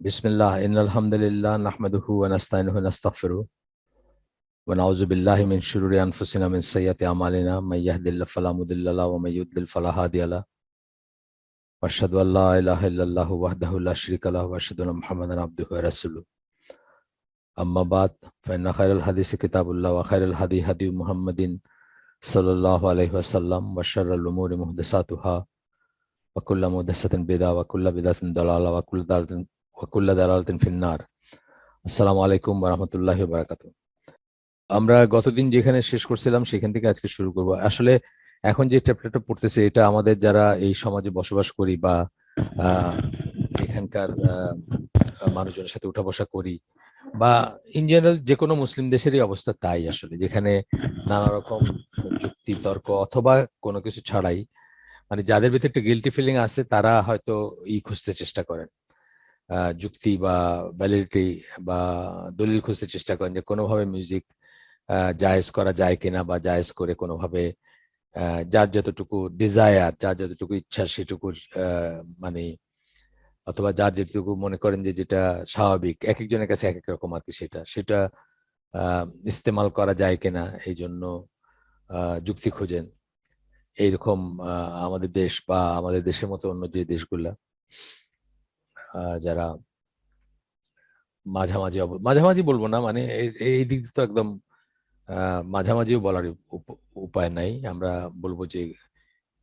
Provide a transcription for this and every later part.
বিসমিল্লাহ ইন্নাল হামদুলিল্লাহ নাহমাদুহু ওয়া নাস্তাইনুহু ওয়া নাস্তাগফিরুহ ওয়া নাউযু বিল্লাহি মিন শুরুরি আনফুসিনা মিন সাইয়্যাতি আমালিনা মান ইয়াহদিল্লাহু ফালা মুদিল্লা লাহু ওয়া মান ইউদ্লিল ফালা হাদিয়া লাহু ওয়া আশহাদু আল্লা ইলাহা ইল্লাল্লাহু ওয়াহদাহু লা শারীকা লাহু ওয়া আশহাদু আন্না মুহাম্মাদান আবদুহু ওয়া রাসূলুহু আম্মা বাদ ফাইন্না খায়রাল হাদিসি কিতাবুল্লাহ ওয়া খায়রাল হাদী হাদী মুহাম্মাদিন সাল্লাল্লাহু আলাইহি ওয়াসাল্লাম ওয়া শাররাল উমুরি মুহদাসাতুহা ওয়া কুল্লু মুহদাসাতিন বিদআহ ওয়া কুল্লু বিদআতিন দালালাহ ওয়া কুল্লু দালালাতিন ফিন্নার। আসসালামু আলাইকুম ওয়া রাহমাতুল্লাহি ওয়া বারাকাতুহু। আমরা গতদিন যেখানে শেষ করছিলাম সেখান থেকে আজকে শুরু করব। আসলে এখন যে চ্যাপ্টারটা পড়তেছি এটা আমাদের যারা এই সমাজে বসবাস করি বা আহ, এখানকার মানুষজনের সাথে উঠা বসা করি বা ইন জেনারেল যে কোনো মুসলিম দেশেরই অবস্থা তাই, আসলে যেখানে নানা রকম যুক্তি তর্ক অথবা কোনো কিছু ছাড়াই মানে যাদের ভিতরে একটা গিলটি ফিলিং আছে তারা হয়তো খুঁজতে চেষ্টা করেন, যুক্তি বা ভ্যালিডিটি বা দলিল খুঁজতে চেষ্টা করেন যে কোনোভাবে মিউজিক জায়েজ করা যায় কিনা বা জায়েজ করে কোনোভাবে যার যতটুকু ডিজায়ার, যার যতটুকু ইচ্ছা সেটুকু মানে অথবা যার যেটুকু মনে করেন যে যেটা স্বাভাবিক, এক একজনের কাছে এক এক রকম আর কি, সেটা সেটা ইস্তেমাল করা যায় কিনা এই জন্য যুক্তি খোঁজেন। এইরকম আমাদের দেশ বা আমাদের দেশের মতো অন্য যে দেশগুলা যারা মাঝামাঝি মাঝামাঝি বলবো না, মানে এই দিক দিয়ে তো একদম মাঝামাঝিও বলার উপায় নাই। আমরা বলবো যে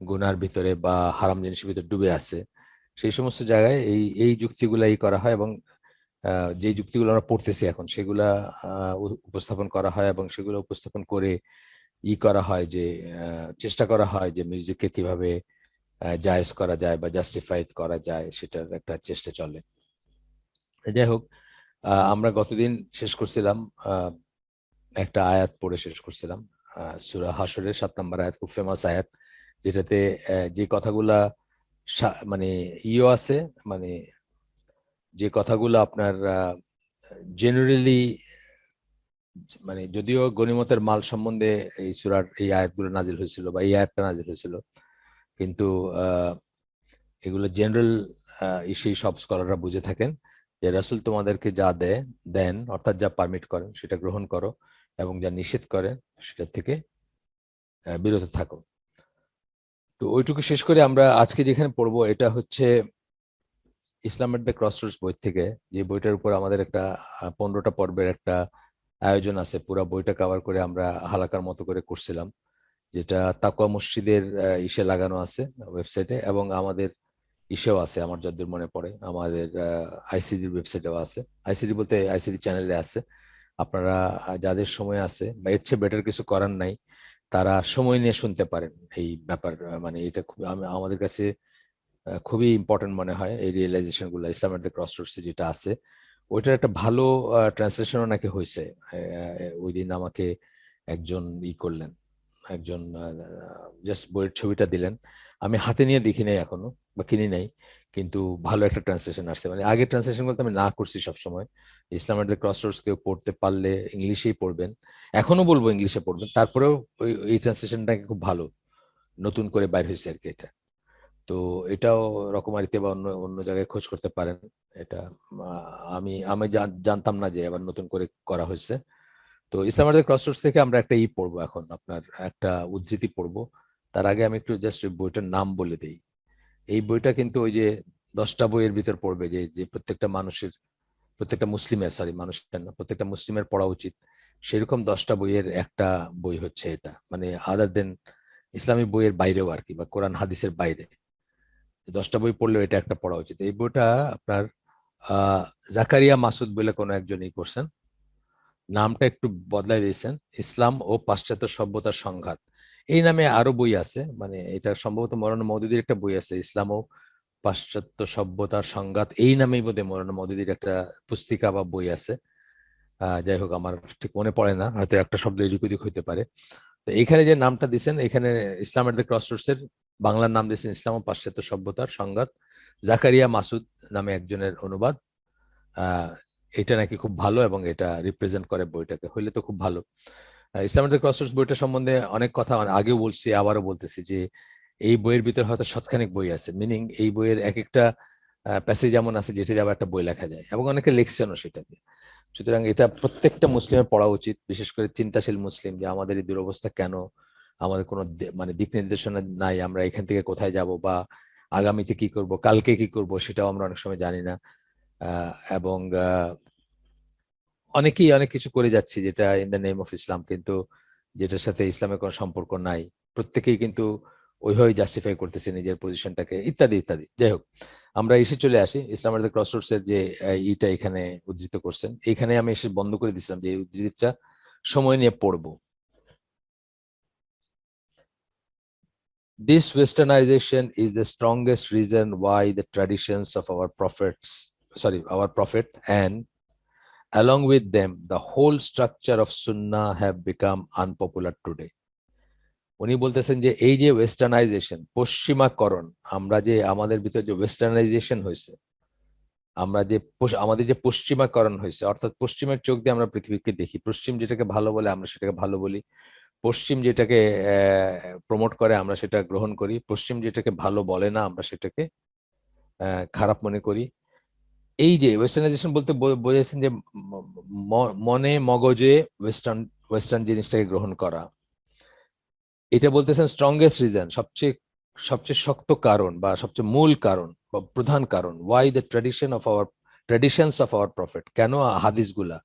গুনার ভিতরে বা হারাম জিনিসের ভিতরে ডুবে আছে, সেই সমস্ত জায়গায় এই এই যুক্তিগুলাই করা হয় এবং যে যুক্তিগুলো আমরা পড়তেছি এখন সেগুলা উপস্থাপন করা হয় এবং সেগুলো উপস্থাপন করে করা হয় যে চেষ্টা করা হয় যে মিউজিককে কিভাবে জায়েজ করা যায় বা জাস্টিফাইড করা যায়, সেটার একটা চেষ্টা চলে। যাই হোক, আমরা গতদিন শেষ করছিলাম একটা আয়াত পড়ে শেষ করছিলাম, সূরা হাশরের 7 নম্বর আয়াত, খুব ফেমাস আয়াত, যেটাতে যে কথাগুলা মানে আছে, মানে যে কথাগুলো আপনার জেনারেলি, মানে যদিও গনিমতের মাল সম্বন্ধে এই সূরার এই আয়াতগুলো নাজিল হয়েছিল বা এই আয়াতটা নাজিল হয়েছিল, কিন্তু এগুলো জেনারেল সেই সব স্কলাররা বুঝে থাকেন যে রাসূল তোমাদেরকে যা দেন অর্থাৎ যা পারমিট করেন সেটা গ্রহণ করো এবং যা নিষেধ করেন সেটা থেকে বিরত থাকো। তো ওইটুকু শেষ করে আমরা আজকে যেখানে পড়বো এটা হচ্ছে ইসলামের দ্য ক্রসরোডস বই থেকে, যে বইটার উপর আমাদের একটা 15টা পর্বের একটা আয়োজন আছে। পুরো বইটা কভার করে আমরা হালাকার মতো করে করছিলাম, যেটা তাকওয়া মসজিদের ইসে লাগানো আছে ওয়েবসাইটে, এবং আমাদের ইসেও আছে আমার যতদূর মনে পড়ে, আমাদের আইসিডির ওয়েবসাইটেও আছে। আইসিডি বলতে আইসিডি চ্যানেলে আছে। আপনারা যাদের সময় আছে বা এর চেয়ে বেটার কিছু করার নাই তারা সময় নিয়ে শুনতে পারেন এই ব্যাপার। মানে এটা খুব আমাদের কাছে খুবই ইম্পর্টেন্ট মনে হয় এই রিয়েলাইজেশন গুলো। ইসলামের দ্য ক্রসরোডস যেটা আছে ওইটার একটা ভালো ট্রান্সলেশনও নাকি হয়েছে। ওই দিন আমাকে একজন করলেন, একজন জাস্ট বইয়ের ছবিটা দিলেন, আমি হাতে নিয়ে দেখি নাই এখনো বা কিনি নাই, কিন্তু ভালো একটা ট্রান্সলেশন আসছে। মানে আগের ট্রান্সলেশন বলতে আমি না করছি সবসময়, ইসলামের দ্য ক্রসরোডস কেউ পড়তে পারলে ইংলিশেই পড়বেন, এখনো বলবো ইংলিশে পড়বেন, তারপরেও এই ট্রান্সলেশনটাকে খুব ভালো নতুন করে বাইর হয়েছে আর কি এটা। তো এটাও রকমারিতে বা অন্য অন্য জায়গায় খোঁজ করতে পারেন। এটা আমি আমি জানতাম না যে আবার নতুন করে করা হয়েছে। তো ইসলামের ক্রসরোডস থেকে আমরা একটা পড়বো এখন, আপনার একটা উদ্ধৃতি পড়বো। তার আগে আমি একটু জাস্ট ওই বইটার নাম বলে দিই। এই বইটা কিন্তু ওই যে 10টা বইয়ের ভিতর পড়বে, যে যে প্রত্যেকটা মানুষের, প্রত্যেকটা মুসলিমের, সরি মানুষের না, প্রত্যেকটা মুসলিমের পড়া উচিত সেরকম 10টা বইয়ের একটা বই হচ্ছে এটা, মানে আদার দেন ইসলামী বইয়ের বাইরেও আর কি, বা কোরআন হাদিসের বাইরে 10টা বই পড়লেও এটা একটা পড়া উচিত। এই বইটা আপনার আহ জাকারিয়া মাসুদ বলে কোনো একজনই করছেন, নামটা একটু বদলাই দিয়েছেন, ইসলাম ও পাশ্চাত্য সভ্যতার সংঘাত। এই নামে আরো বই আছে, মানে এটা সম্ভবত মৌলানা মওদুদির একটা বই আছে, ইসলাম ও পাশ্চাত্য সভ্যতার সংঘাত, এই নামেই বোধহয় মৌলানা মওদুদির একটা পুস্তিকা বা বই আছে। যাই হোক, আমার ঠিক মনে পড়ে না, হয়তো একটা শব্দ এদিক ওদিক হইতে পারে। তো এখানে যে নামটা দিচ্ছেন, এখানে ইসলামের দ্য ক্রসরোডস এর বাংলার নাম দিয়েছেন ইসলাম ও পাশ্চাত্য সভ্যতার সংঘাত, জাকারিয়া মাসুদ নামে একজনের অনুবাদ। আহ এটা নাকি খুব ভালো এবং এটা রিপ্রেজেন্ট করে বইটাকে, হইলে তো খুব ভালো। ইসলামের দ্য ক্রসরোডস বইটা সম্বন্ধে অনেক কথা মানে আগেও বলছি, আবারও বলতেছি যে এই বইয়ের ভিতরে হয়তো শতখানেক বই আছে, মিনিং এই বইয়ের এক একটা প্যাসেজ এমন আছে যেটা দিয়ে আবার একটা বই লেখা যায়, এবং অনেকে লিখছেনও সেটা দিয়ে। সুতরাং এটা প্রত্যেকটা মুসলিমের পড়া উচিত, বিশেষ করে চিন্তাশীল মুসলিম, যে আমাদের এই দুরবস্থা কেন, আমাদের কোনো মানে দিক নির্দেশনা নাই, আমরা এখান থেকে কোথায় যাব, বা আগামীতে কি করব, কালকে কি করব, সেটাও আমরা অনেক সময় জানি না। এবং অনেকেই অনেক কিছু করে যাচ্ছি যেটা in the name of Islam, কিন্তু যেটার সাথে ইসলামের কোনো সম্পর্ক নাই। প্রত্যেকেই কিন্তু ওইভাবে জাস্টিফাই করতেছে নিজের পজিশনটাকে, ইত্যাদি ইত্যাদি। যাই হোক, আমরা এসে চলে আসি ইসলামের দ্য ক্রসরোডস এর যে ইটা এখানে উদ্ধৃত করছেন, এখানে আমি এসে বন্ধ করে দিছিলাম যে এই উদ্ধৃতিটা সময় নিয়ে পড়বো। This westernization is the strongest reason why the traditions of our our prophet, and along with them, the whole structure of Sunnah have become unpopular today. উনি বলতেছেন যে এই যে ওয়েস্টার্নাইজেশন, পশ্চিমাকরণ, আমরা যে আমাদের ভিতরে যে ওয়েস্টার্নাইজেশন হয়েছে, আমরা যে আমাদের যে পশ্চিমাকরণ হয়েছে, অর্থাৎ পশ্চিমের চোখ দিয়ে আমরা পৃথিবীকে দেখি, পশ্চিম যেটাকে ভালো বলে আমরা সেটাকে ভালো বলি, পশ্চিম যেটাকে প্রমোট করে আমরা সেটা গ্রহণ করি, পশ্চিম যেটাকে ভালো বলে না আমরা সেটাকে খারাপ মনে করি। এই যে ওয়েস্টার্নাইজেশন বলতে বোঝাচ্ছেন যে মনে মগজে ওয়েস্টার্ন ওয়েস্টার্ন জিনিসটাকে গ্রহণ করা। এটা বলতেছেন স্ট্রংগেস্ট রিজন, সবচেয়ে সবচেয়ে শক্ত কারণ বা সবচেয়ে মূল কারণ বা প্রধান কারণ, why the traditions of our prophet, কেন হাদিসগুলা,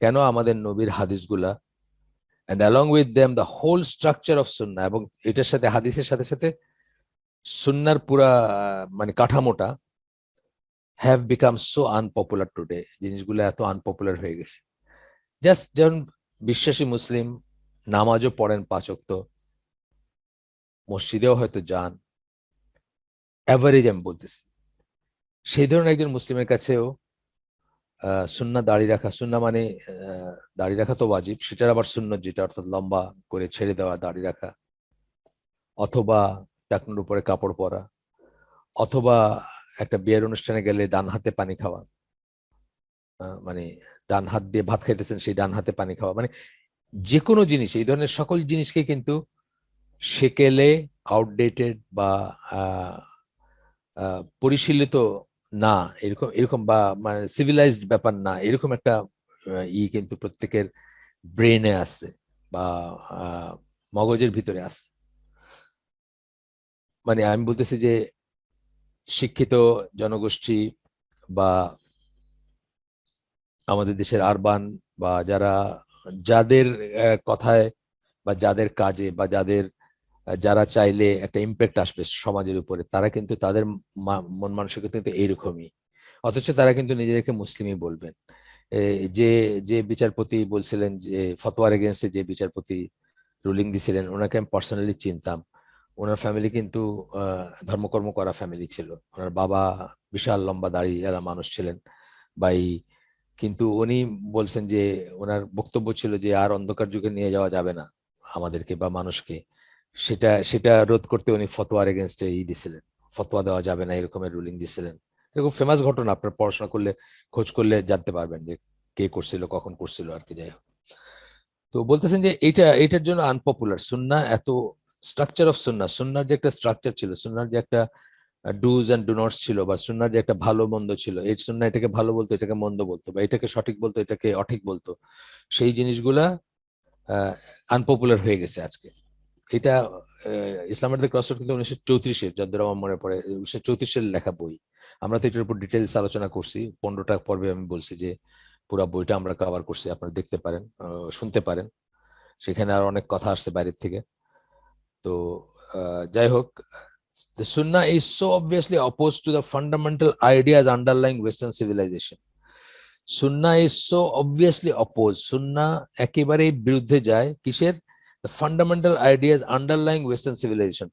কেন আমাদের নবীর হাদিসগুলা, and along with them the whole structure of sunnah, এবং এটার সাথে হাদিসের সাথে সাথে সুন্নাহর পুরা মানে কাঠামোটা, have become so unpopular today, জিনিসগুলো এত আনপপুলার হয়ে গেছে। জাস্ট যেমন বিশ্বাসী মুসলিম নামাজও পড়েন 5 ওয়াক্ত, মসজিদেও হয়তো যান, অ্যাভারেজ আমি বলতেছি, সেই ধরনের একজন মুসলিমের কাছেও সুন্নাহ দাড়ি রাখা, সুন্নাহ মানে দাড়ি রাখা তো ওয়াজিব, সেটার আবার সুন্নত যেটা, অর্থাৎ লম্বা করে ছেড়ে দেওয়া দাড়ি রাখা, অথবা টাকনুর উপরে কাপড় পরা, অথবা একটা বিয়ের অনুষ্ঠানে গেলে ডান হাতে পানি খাওয়া, মানে ডান হাত দিয়ে ভাত খাইতেছেন সেই ডান হাতে পানি খাওয়া, মানে যে কোনো জিনিস, এই ধরনের সকল জিনিসকে কিন্তু সেকেলে আউটডেটেড বা পরিশীলিত না, এরকম এরকম বা মানে সিভিলাইজড ব্যাপার না, এরকম একটা কিন্তু প্রত্যেকের ব্রেনে আসছে বা মগজের ভিতরে আসছে। মানে আমি বলতেছি যে শিক্ষিত জনগোষ্ঠী বা আমাদের দেশের আরবান বা যাদের কথায় বা যাদের কাজে বা যারা চাইলে একটা ইম্প্যাক্ট আসবে সমাজের উপরে, তারা কিন্তু তাদের মন মানসিকতা কিন্তু এইরকমই, অথচ তারা কিন্তু নিজেদেরকে মুসলিমই বলবেন। যে যে বিচারপতি বলছিলেন, যে ফতোয়ার এগেনস্টে যে বিচারপতি রুলিং দিছিলেন, ওনাকে আমি পার্সোনালি চিনতাম। ওনার ফ্যামিলি কিন্তু ধর্মকর্ম করা ফ্যামিলি ছিল, ওনার বাবা বিশাল লম্বা দাড়ি এলা মানুষ ছিলেন ভাই, কিন্তু উনি বলছেন যে ওনার বক্তব্য ছিল যে আর অন্ধকার যুগে নিয়ে যাওয়া যাবে না আমাদেরকে বা মানুষকে, সেটা সেটা রোধ করতে উনি ফতোয়ার এগেনস্টে দিছিলেন, ফতোয়া দেওয়া যাবে না এরকমের রুলিং দিছিলেন। এরকম ফেমাস ঘটনা, আপনার পড়াশোনা করলে খোঁজ করলে জানতে পারবেন যে কে করছিল কখন করছিল আর কি। যাই হোক, তো বলতেছেন যে এটার জন্য আনপপুলার সুন্নাহ, এত স্ট্রাকচার অফ সুন্নাহ, সুন্নাহর যে একটা স্ট্রাকচার ছিল, সুন্নাহর যে একটা ডুজ এন্ড ডু নটস ছিল, বা সুন্নাহর যে একটা ভালো মন্দ ছিল, এই সুন্নাহ এটাকে ভালো বলতো, এটাকে মন্দ বলতো, বা এটাকে সঠিক বলতো, এটাকে অঠিক বলতো, সেই জিনিসগুলা আনপপুলার হয়ে গেছে আজকে। এটা ইসলামের দ্য ক্রসরোড কিন্তু 1934-এর, যতদূর আমার মনে পড়ে 1934-এর লেখা বই। আমরা তো এটার উপর ডিটেলস আলোচনা করছি, 15টা পর্বে আমি বলছি যে পুরো বইটা আমরা কভার করছি, আপনারা দেখতে পারেন, শুনতে পারেন, সেখানে আর অনেক কথা আসছে বাইরের থেকে। তো যাই হোক, the Sunnah is so obviously opposed to the fundamental ideas underlying Western civilization. Sunnah is so obviously opposed. Sunnah একেবারেই বিরুদ্ধে যায় কিসের? The fundamental ideas underlying Western civilization.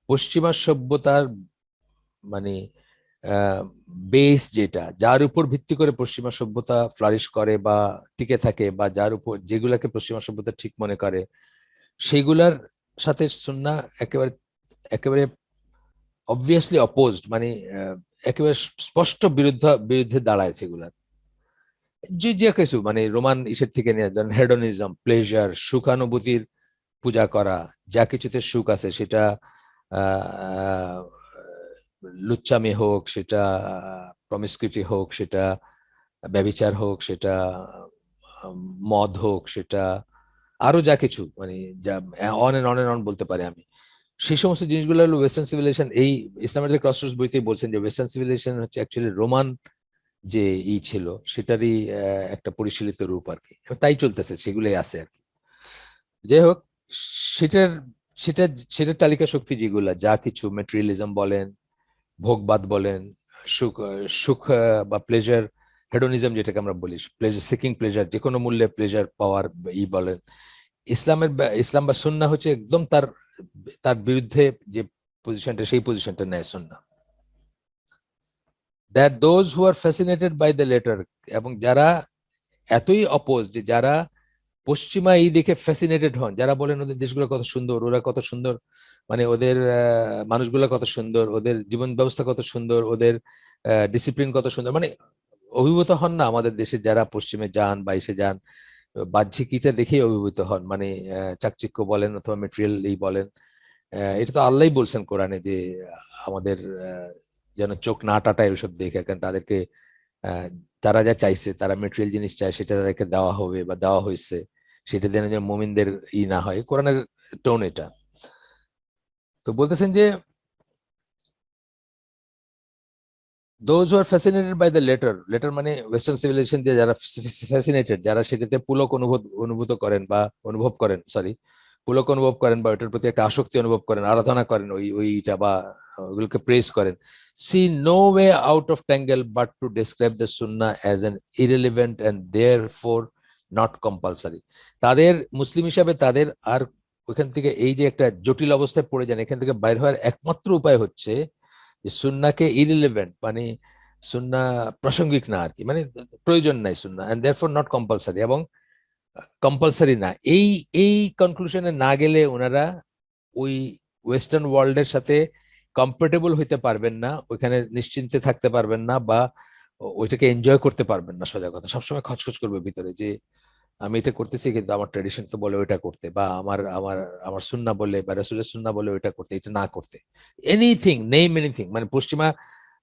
পশ্চিমা সভ্যতার মানে বেস যেটা, যার উপর ভিত্তি করে পশ্চিমা সভ্যতা ফ্লারিশ করে বা টিকে থাকে, বা যার উপর যেগুলাকে পশ্চিমা সভ্যতা ঠিক মনে করে, সেগুলার সাথে সুন্নাহ একেবারে একেবারে অবভিয়াসলি অপোজড, মানে একেবারে স্পষ্ট বিরুদ্ধে দাঁড়ায় সেগুলার। যে যে কিছু মানে রোমান ইসের থেকে নিয়ে, ধরেন হেডোনিজম, প্লেজার, সুখানুভূতির পূজা করা, যা কিছুতে সুখ আছে সেটা লুচ্চামি হোক, সেটা প্রমিসকিউটি হোক, সেটা ব্যভিচার হোক, সেটা মদ হোক, সেটা আরো যা কিছু, মানে যা on and on and on বলতে পারি আমি, সেই সমস্ত জিনিসগুলো হলো ওয়েস্টার্ন সিভিলাইজেশন। এই ইসলামের যে ক্রসরোডস বইতেই বলছেন যে ওয়েস্টার্ন সিভিলাইজেশন হচ্ছে অ্যাকচুয়ালি রোমান যে ছিল সেটারই একটা পরিশীলিত রূপ আর কি, তাই চলতেছে, সেগুলোই আছে আর কি। যাই হোক, সেটার সেটা সেটার তালিকা শক্তি যেগুলা, যা কিছু মেটেরিয়ালিজম বলেন, ভোগবাদ বলেন, সুখ সুখ বা প্লেজার, হেডোনিজম যেটাকে আমরা বলি, প্লেজার সিকিং, প্লেজার, যে কোনো মূল্যে প্লেজার পাওয়ার ই বলেন, ইসলাম বা সুন্নাহ হচ্ছে একদম তার তার বিরুদ্ধে যে পজিশনটা, সেই পজিশনটা নেয় সুন্নাহ। That those who are fascinated by the latter, এবং যারা এতই অপোজ, যে যারা পশ্চিমা এই দেখে ফ্যাসিনেটেড হন, যারা বলেন ওদের দেশগুলো কত সুন্দর, ওরা কত সুন্দর, মানে ওদের মানুষগুলো কত সুন্দর, ওদের জীবন ব্যবস্থা কত সুন্দর, ওদের ডিসিপ্লিন কত সুন্দর, মানে অভিভূত হন না আমাদের দেশে যারা পশ্চিমে যান বা এসে যান, বাহ্যিক ইটা দেখেই অভিভূত হন, মানে চাকচিক্য বলেন অথবা মেটেরিয়াল এই বলেন। এটা তো আল্লাহই বলছেন কোরআনে যে আমাদের যেন চোখ না টাটায় ওইসব দেখে, কারণ তাদেরকে আহ, তারা যা চাইছে, তারা মেটেরিয়াল জিনিস চায়, সেটা তাদেরকে দেওয়া হবে বা দেওয়া হয়েছে, সেটা যেন যেন মুমিনদের ই না হয়, কোরআনের টোন এটা। তো বলতেছেন যে those who are fascinated by the latter, latter মানে ওয়েস্টার্ন সিভিলাইজেশন দিয়ে যারা ফ্যাসিনেটেড, যারা সেটাতে পুলক অনুভূত করেন বা অনুভব করেন, সরি, পুলক অনুভব করেন বা ওটার প্রতি একটা আসক্তি অনুভব করেন, আরাধনা করেন ওইটা বা ওগুলোকে প্রেস করেন, see no way out of tangle but to describe the Sunnah as an irrelevant and therefore not compulsory. তাদের মুসলিম হিসাবে তাদের আর ওইখান থেকে, এই যে একটা জটিল অবস্থায় পড়ে যান, এখান থেকে বাইর হওয়ার একমাত্র উপায় হচ্ছে যে সুন্নাকে ইরিলেভেন্ট, মানে সুন্না প্রাসঙ্গিক না আর কি, মানে প্রয়োজন নাই সুন্না, এন্ড দেয়ারফর নট কম্পালসারি, এবং কম্পালসারি না, এই এই কনক্লুশনে না গেলে ওনারা ওই ওয়েস্টার্ন ওয়ার্ল্ডের সাথে কম্পারেটেবল হইতে পারবেন না, ওইখানে নিশ্চিন্তে থাকতে পারবেন না, বা ওইটাকে এনজয় করতে পারবেন না। সোজা কথা, সবসময় খচখচ করবে ভিতরে যে আমি এটা করতেছি, কিন্তু আমার ট্রেডিশন তো বলে ওইটা করতে, বা আমার আমার আমার সুন্নাহ বলে বা রাসূলের সুন্নাহ বলে ওইটা করতে, এটা না করতে, এনিথিং নেম এনিথিং, মানে পশ্চিমা,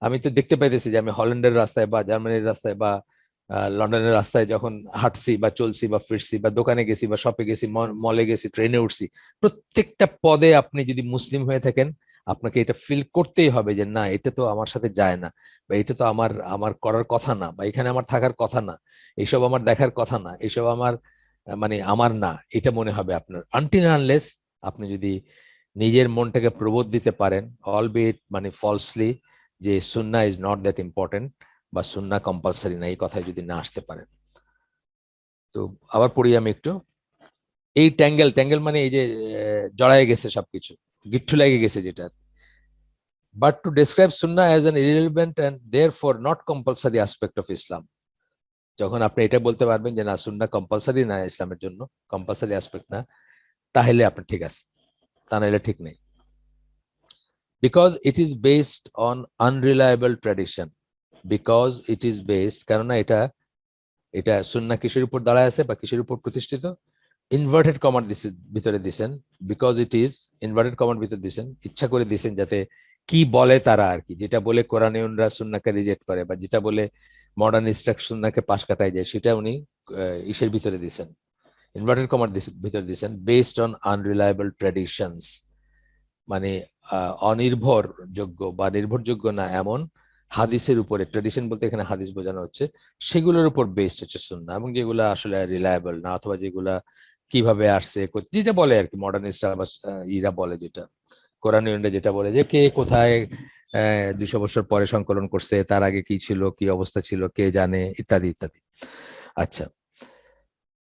আমি তো দেখতে পাইতেছি যে আমি হল্যান্ডের রাস্তায় বা জার্মানির রাস্তায় বা লন্ডনের রাস্তায় যখন হাঁটছি বা চলছি বা ফিরছি বা দোকানে গেছি বা শপে গেছি, মলে গেছি, ট্রেনে উঠছি, প্রত্যেকটা পদে আপনি যদি মুসলিম হয়ে থাকেন, আপনাকে এটা ফিল করতেই হবে যে না, এটা তো আমার সাথে যায় না, বা এটা তো আমার আমার করার কথা না, বা এখানে আমার থাকার কথা না, এইসব আমার দেখার কথা না, এইসব আমার মানে আমার না, এটা মনে হবে আপনার, আনটিল আনলেস আপনি যদি নিজের মনটাকে প্রবোধ দিতে পারেন, অলবিট মানে ফলসলি, যে সুন্নাহ ইজ নট দ্যাট ইম্পর্টেন্ট বা সুন্নাহ কম্পালসারি না, এই কথায় যদি না আসতে পারেন। তো আবার পড়ি আমি একটু, এই ট্যাঙ্গেল, ট্যাঙ্গেল মানে এই যে জড়ায় গেছে সবকিছু, গিট্টু লেগে গেছে যেটা, but to describe Sunnah as an irrelevant and therefore not compulsory aspect of Islam, যখন আপনি এটা বলতে পারবেন যে না, সুন্নাহ কম্পালসারি না ইসলামের জন্য, কম্পালসারি অ্যাসপেক্ট না, তাহলে আপনি ঠিক আছে, তা নাহলে ঠিক নেই। Because it is based on unreliable tradition, because it is based, কেননা এটা এটা সুন্নাহ কিসের উপর দাঁড়ায় আছে বা কিসের উপর প্রতিষ্ঠিত, ইনভার্টেড কমার ভিতরে দিছেন, বিকজ ইট ইজ ইনভার্টেড কমার ভিতরে দিছেন, ইচ্ছা করে দিছেন যাতে কি বলে তারা আর কি, যেটা বলে কোরআনীয়নরা সুন্নাহকে রিজেক্ট করে, বা যেটা বলে মডার্নিস্টরা সুন্নাহকে পাশ কাটায় যায়, সেটা উনি ইসের ভিতরে দিছেন, ইনভার্টেড কমার ভিতরে দিছেন, বেসড অন আনরিলায়েবল ট্র্যাডিশনস, মানে অনির্ভরযোগ্য বা নির্ভরযোগ্য না এমন হাদিসের উপরে, ট্রেডিশন বলতে এখানে হাদিস বোঝানো হচ্ছে, সেগুলোর উপর বেসড হচ্ছে সুন্নাহ, এবং যেগুলো আসলে রিলায়েবল না, অথবা যেগুলা কিভাবে আসছে, যেটা বলে আর কি মডার্নিস্টরা বা ইরা বলে, যেটা কোরআনীয়রা যেটা বলে যে কে কোথায় 200 বছর পরে সংকলন করছে, তার আগে কি ছিল, কি অবস্থা ছিল, কে জানে, ইত্যাদি ইত্যাদি। আচ্ছা,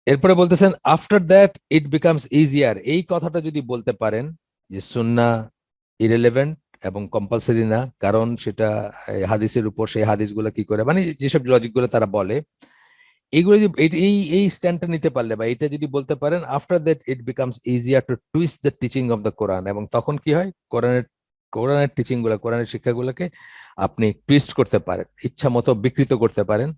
এরপরে বলতেছেন after that it becomes easier, এই কথাটা যদি বলতে পারেন যে সুন্নাহ ইরেলেভেন্ট এবং কম্পালসারি না, কারণ সেটা হাদিসের উপর, সেই হাদিসগুলো কি করে, মানে যেসব লজিক গুলো তারা বলে, এইগুলো যদি এই এই স্ট্যান্ডটা নিতে পারলে বা এটা যদি বলতে পারেন, after that it becomes easier to twist the teaching of the Quran, এবং তখন কি হয়, কোরআনের কোরআনের টিচিং গুলা, কোরআনের শিক্ষাগুলোকে আপনি টুইস্ট করতে পারেন, ইচ্ছা মতো বিকৃত করতে পারেন,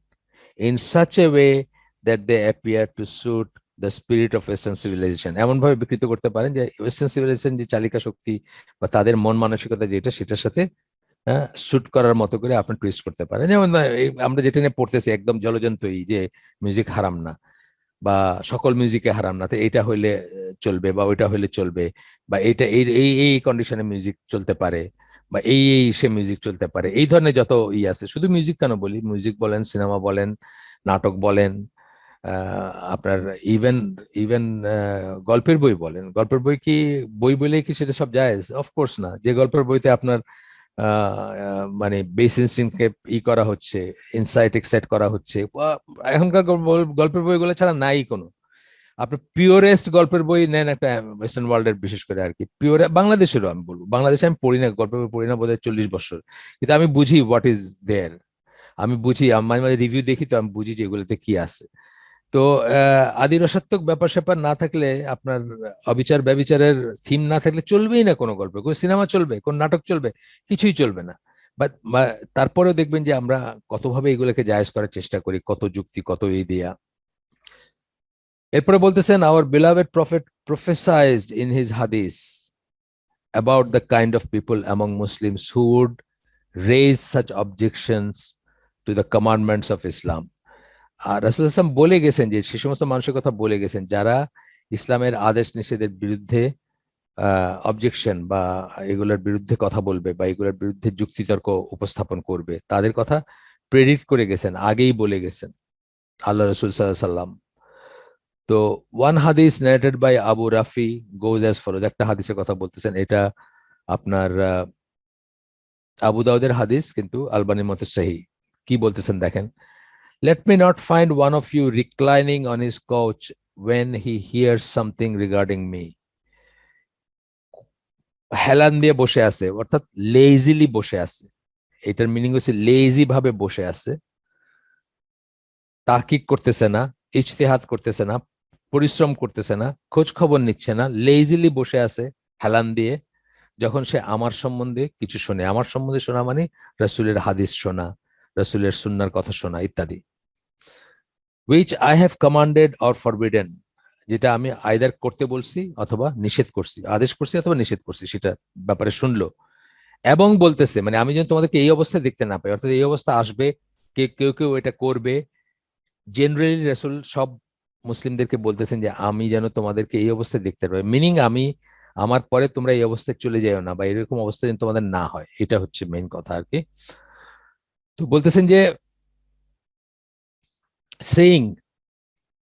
in such a way that they appear to suit the spirit of western civilization, এমন ভাবে বিকৃত করতে পারেন যে ওয়েস্টার্ন সিভিলাইজেশন যে চালিকা শক্তি বা তাদের মন মানসিকতা যেটা, সেটার সাথে হ্যাঁ, শুট করার মতো করে আপনি টুইস্ট করতে পারেন। যেমন আমরা যেটা নিয়ে পড়তেছি একদম জলজন্তই যে মিউজিক হারাম না, বা সকল মিউজিকে হারাম না, তো এটা হইলে চলবে, বা ওইটা হইলে চলবে, বা এটা এই এই এই কন্ডিশনে মিউজিক চলতে পারে, বা এই সে মিউজিক চলতে পারে, এই ধরনের যত আছে। শুধু মিউজিক কেন বলি, মিউজিক বলেন, সিনেমা বলেন, নাটক বলেন, আপনার ইভেন ইভেন গল্পের বই বলেন। গল্পের বই কি বই বলেই কি সেটা সব জায়েজ? অফকোর্স না। যে গল্পের বইতে আপনার মানে বেস ইনস্টিংক্টকে করা হচ্ছে, ইনসাইট এক্সাইট করা হচ্ছে, এখনকার গল্পের বইগুলো ছাড়া নাই কোনো। আপনি পিওরেস্ট গল্পের বই নেন একটা ওয়েস্টার্ন ওয়ার্ল্ডের, বিশেষ করে আর কি পিওর বাংলাদেশেরও আমি বলবো, বাংলাদেশে আমি পড়ি না, গল্পের বই পড়ি না বোধহয় 40 বছর, কিন্তু আমি বুঝি হোয়াট ইজ দেয়ার। আমি বুঝি, আমি মাঝে মাঝে রিভিউ দেখি, তো আমি বুঝি যে এগুলোতে কি আছে। তো আদি রসাত্মক ব্যাপার স্যাপার না থাকলে, আপনার অবিচার ব্যবিচারের থিম না থাকলে চলবেই না কোনো গল্প, কোন সিনেমা চলবে, কোন নাটক চলবে, কিছুই চলবে না। বাট তারপরেও দেখবেন যে আমরা কতভাবে এগুলোকে জায়েজ করার চেষ্টা করি, কত যুক্তি, কত এই দিয়া। এরপরে বলতেছেন, hour beloved prophet prophesied in his hadith about the kind of people among Muslims who would raise such objections to the commandments of Islam. আর রাসূল সাল্লাল্লাহু আলাইহি ওয়াসাল্লাম বলে গেছেন যে সে সমস্ত মানুষের কথা বলে গেছেন যারা ইসলামের আদেশ নিষেধের বিরুদ্ধে অবজেকশন বা এগুলোর বিরুদ্ধে কথা বলবে, বা এগুলোর বিরুদ্ধে যুক্তিতর্ক উপস্থাপন করবে, তাদের কথা প্রেডিক্ট করে গেছেন, আগেই বলে গেছেন আল্লাহ রাসূল সাল্লাল্লাহু আলাইহি ওয়াসাল্লাম। তো ওয়ান হাদিস narrated by Abu Rafi goes as follows, একটা হাদিসের কথা বলতেছেন, এটা আপনার আবু দাউদের হাদিস, কিন্তু আলবানির মতে সহি। কি বলতেছেন দেখেন, let me not find one of you reclining on his couch when he hears something regarding me. হেলান দিয়ে বসে আছে, অর্থাৎ লেজিলি বসে আছে। এটার মিনিং হচ্ছে লেজি ভাবে বসে আছে, তাহকিক করতেছে না, ইজতিহাদ করতেছে না, পরিশ্রম করতেছে না, খোঁজ খবর নিচ্ছে না, লেজিলি বসে আছে হেলান দিয়ে, যখন সে আমার সম্বন্ধে কিছু শোনে। আমার সম্বন্ধে শোনা মানে রাসূলের হাদিস শোনা, রাসূলের সুন্নাহর কথা শোনা ইত্যাদি। which I have commanded or forbidden, যেটা আমি আইদার করতে বলছি অথবা নিষেধ করছি, আদেশ করছি অথবা নিষেধ করছি, সেটা ব্যাপারে শুনলো। এবং বলতেছে, মানে আমি যেন তোমাদেরকে এই অবস্থায় দেখতে না পাই, অর্থাৎ এই অবস্থা আসবে, কেউ কেউ এটা করবে। জেনারেলি রাসূল সব মুসলিমদেরকে বলতেছেন যে আমি যেন তোমাদেরকে এই অবস্থায় দেখতে পাই, মিনিং আমি, আমার পরে তোমরা এই অবস্থায় চলে যাও না, বা এরকম অবস্থা যেন তোমাদের না হয়, এটা হচ্ছে মেইন কথা আর কি। তো বলতেছেন যে সেইং,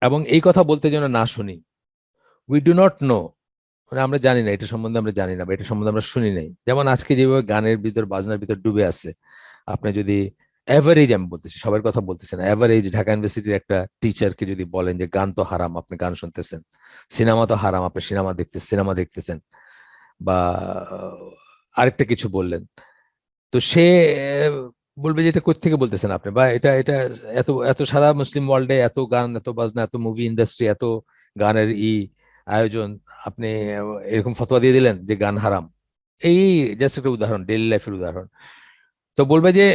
এবং এই কথা বলতে যেন না শুনি, উই ডু নট নো, মানে আমরা জানি না, এটা সম্বন্ধে আমরা জানি না, বা এটা সম্বন্ধে আমরা শুনি নাই। যেমন আজকে যেভাবে গানের ভিতর, বাজনার ভিতর ডুবে আছে, আপনি যদি অ্যাভারেজ, আমি বলতেছি সবার কথা বলতেছি না, অ্যাভারেজ ঢাকা ইউনিভার্সিটির একটা টিচারকে যদি বলেন যে গান তো হারাম, আপনি গান শুনতেছেন, সিনেমা তো হারাম, আপনি সিনেমা দেখতেছেন, বা আরেকটা কিছু বললেন, তো সে বলবে যে এটা কোত্থেকে বলতেছেন আপনি, বা এটা এটা এত এত সারা মুসলিম ওয়ার্ল্ডে এত গান, এত বাজনা, এত মুভি ইন্ডাস্ট্রি, এত গানের আয়োজন, আপনি এরকম ফতোয়া দিয়ে দিলেন যে গান হারাম। এই জাস্ট একটা উদাহরণ, ডেইলি লাইফের উদাহরণ। তো বলবে যে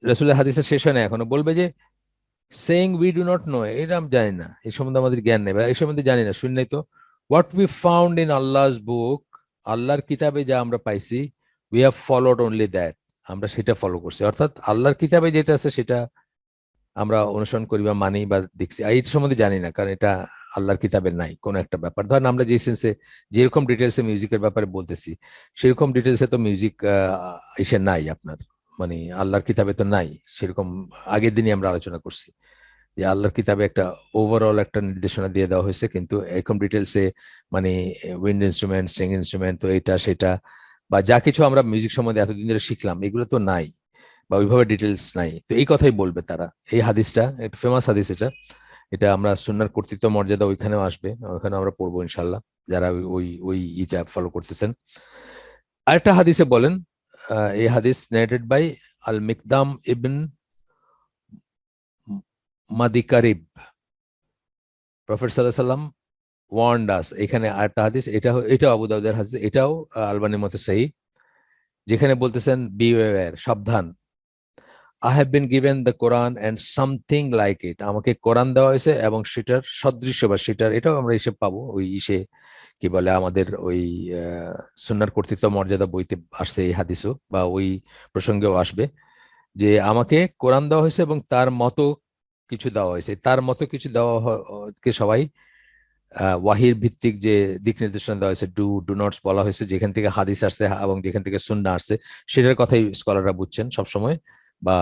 রাসূলের হাদিসের শেষ হয় না এখনো, বলবে যে saying we do not know, এটা আমি জানি না, এই সম্বন্ধে আমাদের জ্ঞান নেই, বা এই সম্বন্ধে জানি না, শুনি নাই তো। What we found in Allah's book, আল্লাহর কিতাবে যা আমরা পাইছি, we have followed only that, আমরা সেটা ফলো করছি। অর্থাৎ আল্লাহর কিতাবে যেটা আছে সেটা আমরা অনুসরণ করি বা মানি বা দেখছি, আর এই সম্বন্ধে জানি না, কারণ এটা আল্লাহর কিতাবে নাই কোনো একটা ব্যাপার। ধরেন আমরা যে সেন্সে যেরকম ডিটেলসে মিউজিকের ব্যাপারে বলতেছি, সেরকম ডিটেলসে তো মিউজিক এসে নাই আপনার, মানে আল্লাহর কিতাবে তো নাই সেরকম। আগের দিনই আমরা আলোচনা করছি যে আল্লাহর কিতাবে একটা ওভারঅল একটা নির্দেশনা দিয়ে দেওয়া হয়েছে, কিন্তু এরকম ডিটেলসে মানে উইন্ড ইনস্ট্রুমেন্ট, স্ট্রিং ইনস্ট্রুমেন্ট, তো এটা সেটা, বা যা কিছু আমরা মিউজিক সম্বন্ধে এতদিন ধরে শিখলাম, এগুলো তো নাই, বা ওইভাবে ডিটেলস নাই। তো এই কথাই বলবে তারা। এই হাদিসটা একটা ফেমাস হাদিস, এটা এটা আমরা সুন্নাহর কর্তৃত্ব মর্যাদা ওইখানেও আসবে, ওইখানে আমরা পড়বো ইনশাল্লাহ, যারা ওই ওই ওই ইটা ফলো করতেছেন। আরেকটা হাদিসে বলেন, এই হাদিস narrated by al Miqdam ibn Madikarib, prophet সাল্লাল্লাহু আলাইহি সাল্লাম ওয়ার্নড আস। এখানে আরেকটা হাদিস, এটাও আবু দাউদের হাদিস, এটাও আলবানির মতে সহি, যেখানে বলতেছেন বিওয়্যার, সাবধান। I have been given the Quran and something like it, আমাকে কোরআন দেওয়া হয়েছে এবং সেটার সদৃশ্য, বা সেটার, এটাও আমরা হিসেব পাবো ওই ইসে, কি বলে আমাদের ওই সুন্নাহর কর্তৃত্ব মর্যাদা বইতে আসছে এই হাদিসও, বা ওই প্রসঙ্গেও আসবে, যে আমাকে কোরআন দেওয়া হয়েছে এবং তার মতো কিছু দেওয়া হয়েছে। তার মতো কিছু দেওয়া কে সবাই ওয়াহির ভিত্তিক যে দিক নির্দেশনা দেওয়া হয়েছে, ডু ডু নটস বলা হয়েছে, যেখান থেকে হাদিস আসছে এবং যেখান থেকে সুন্নাহ আসছে, সেটার কথাই স্কলাররা বুঝছেন সবসময়, বা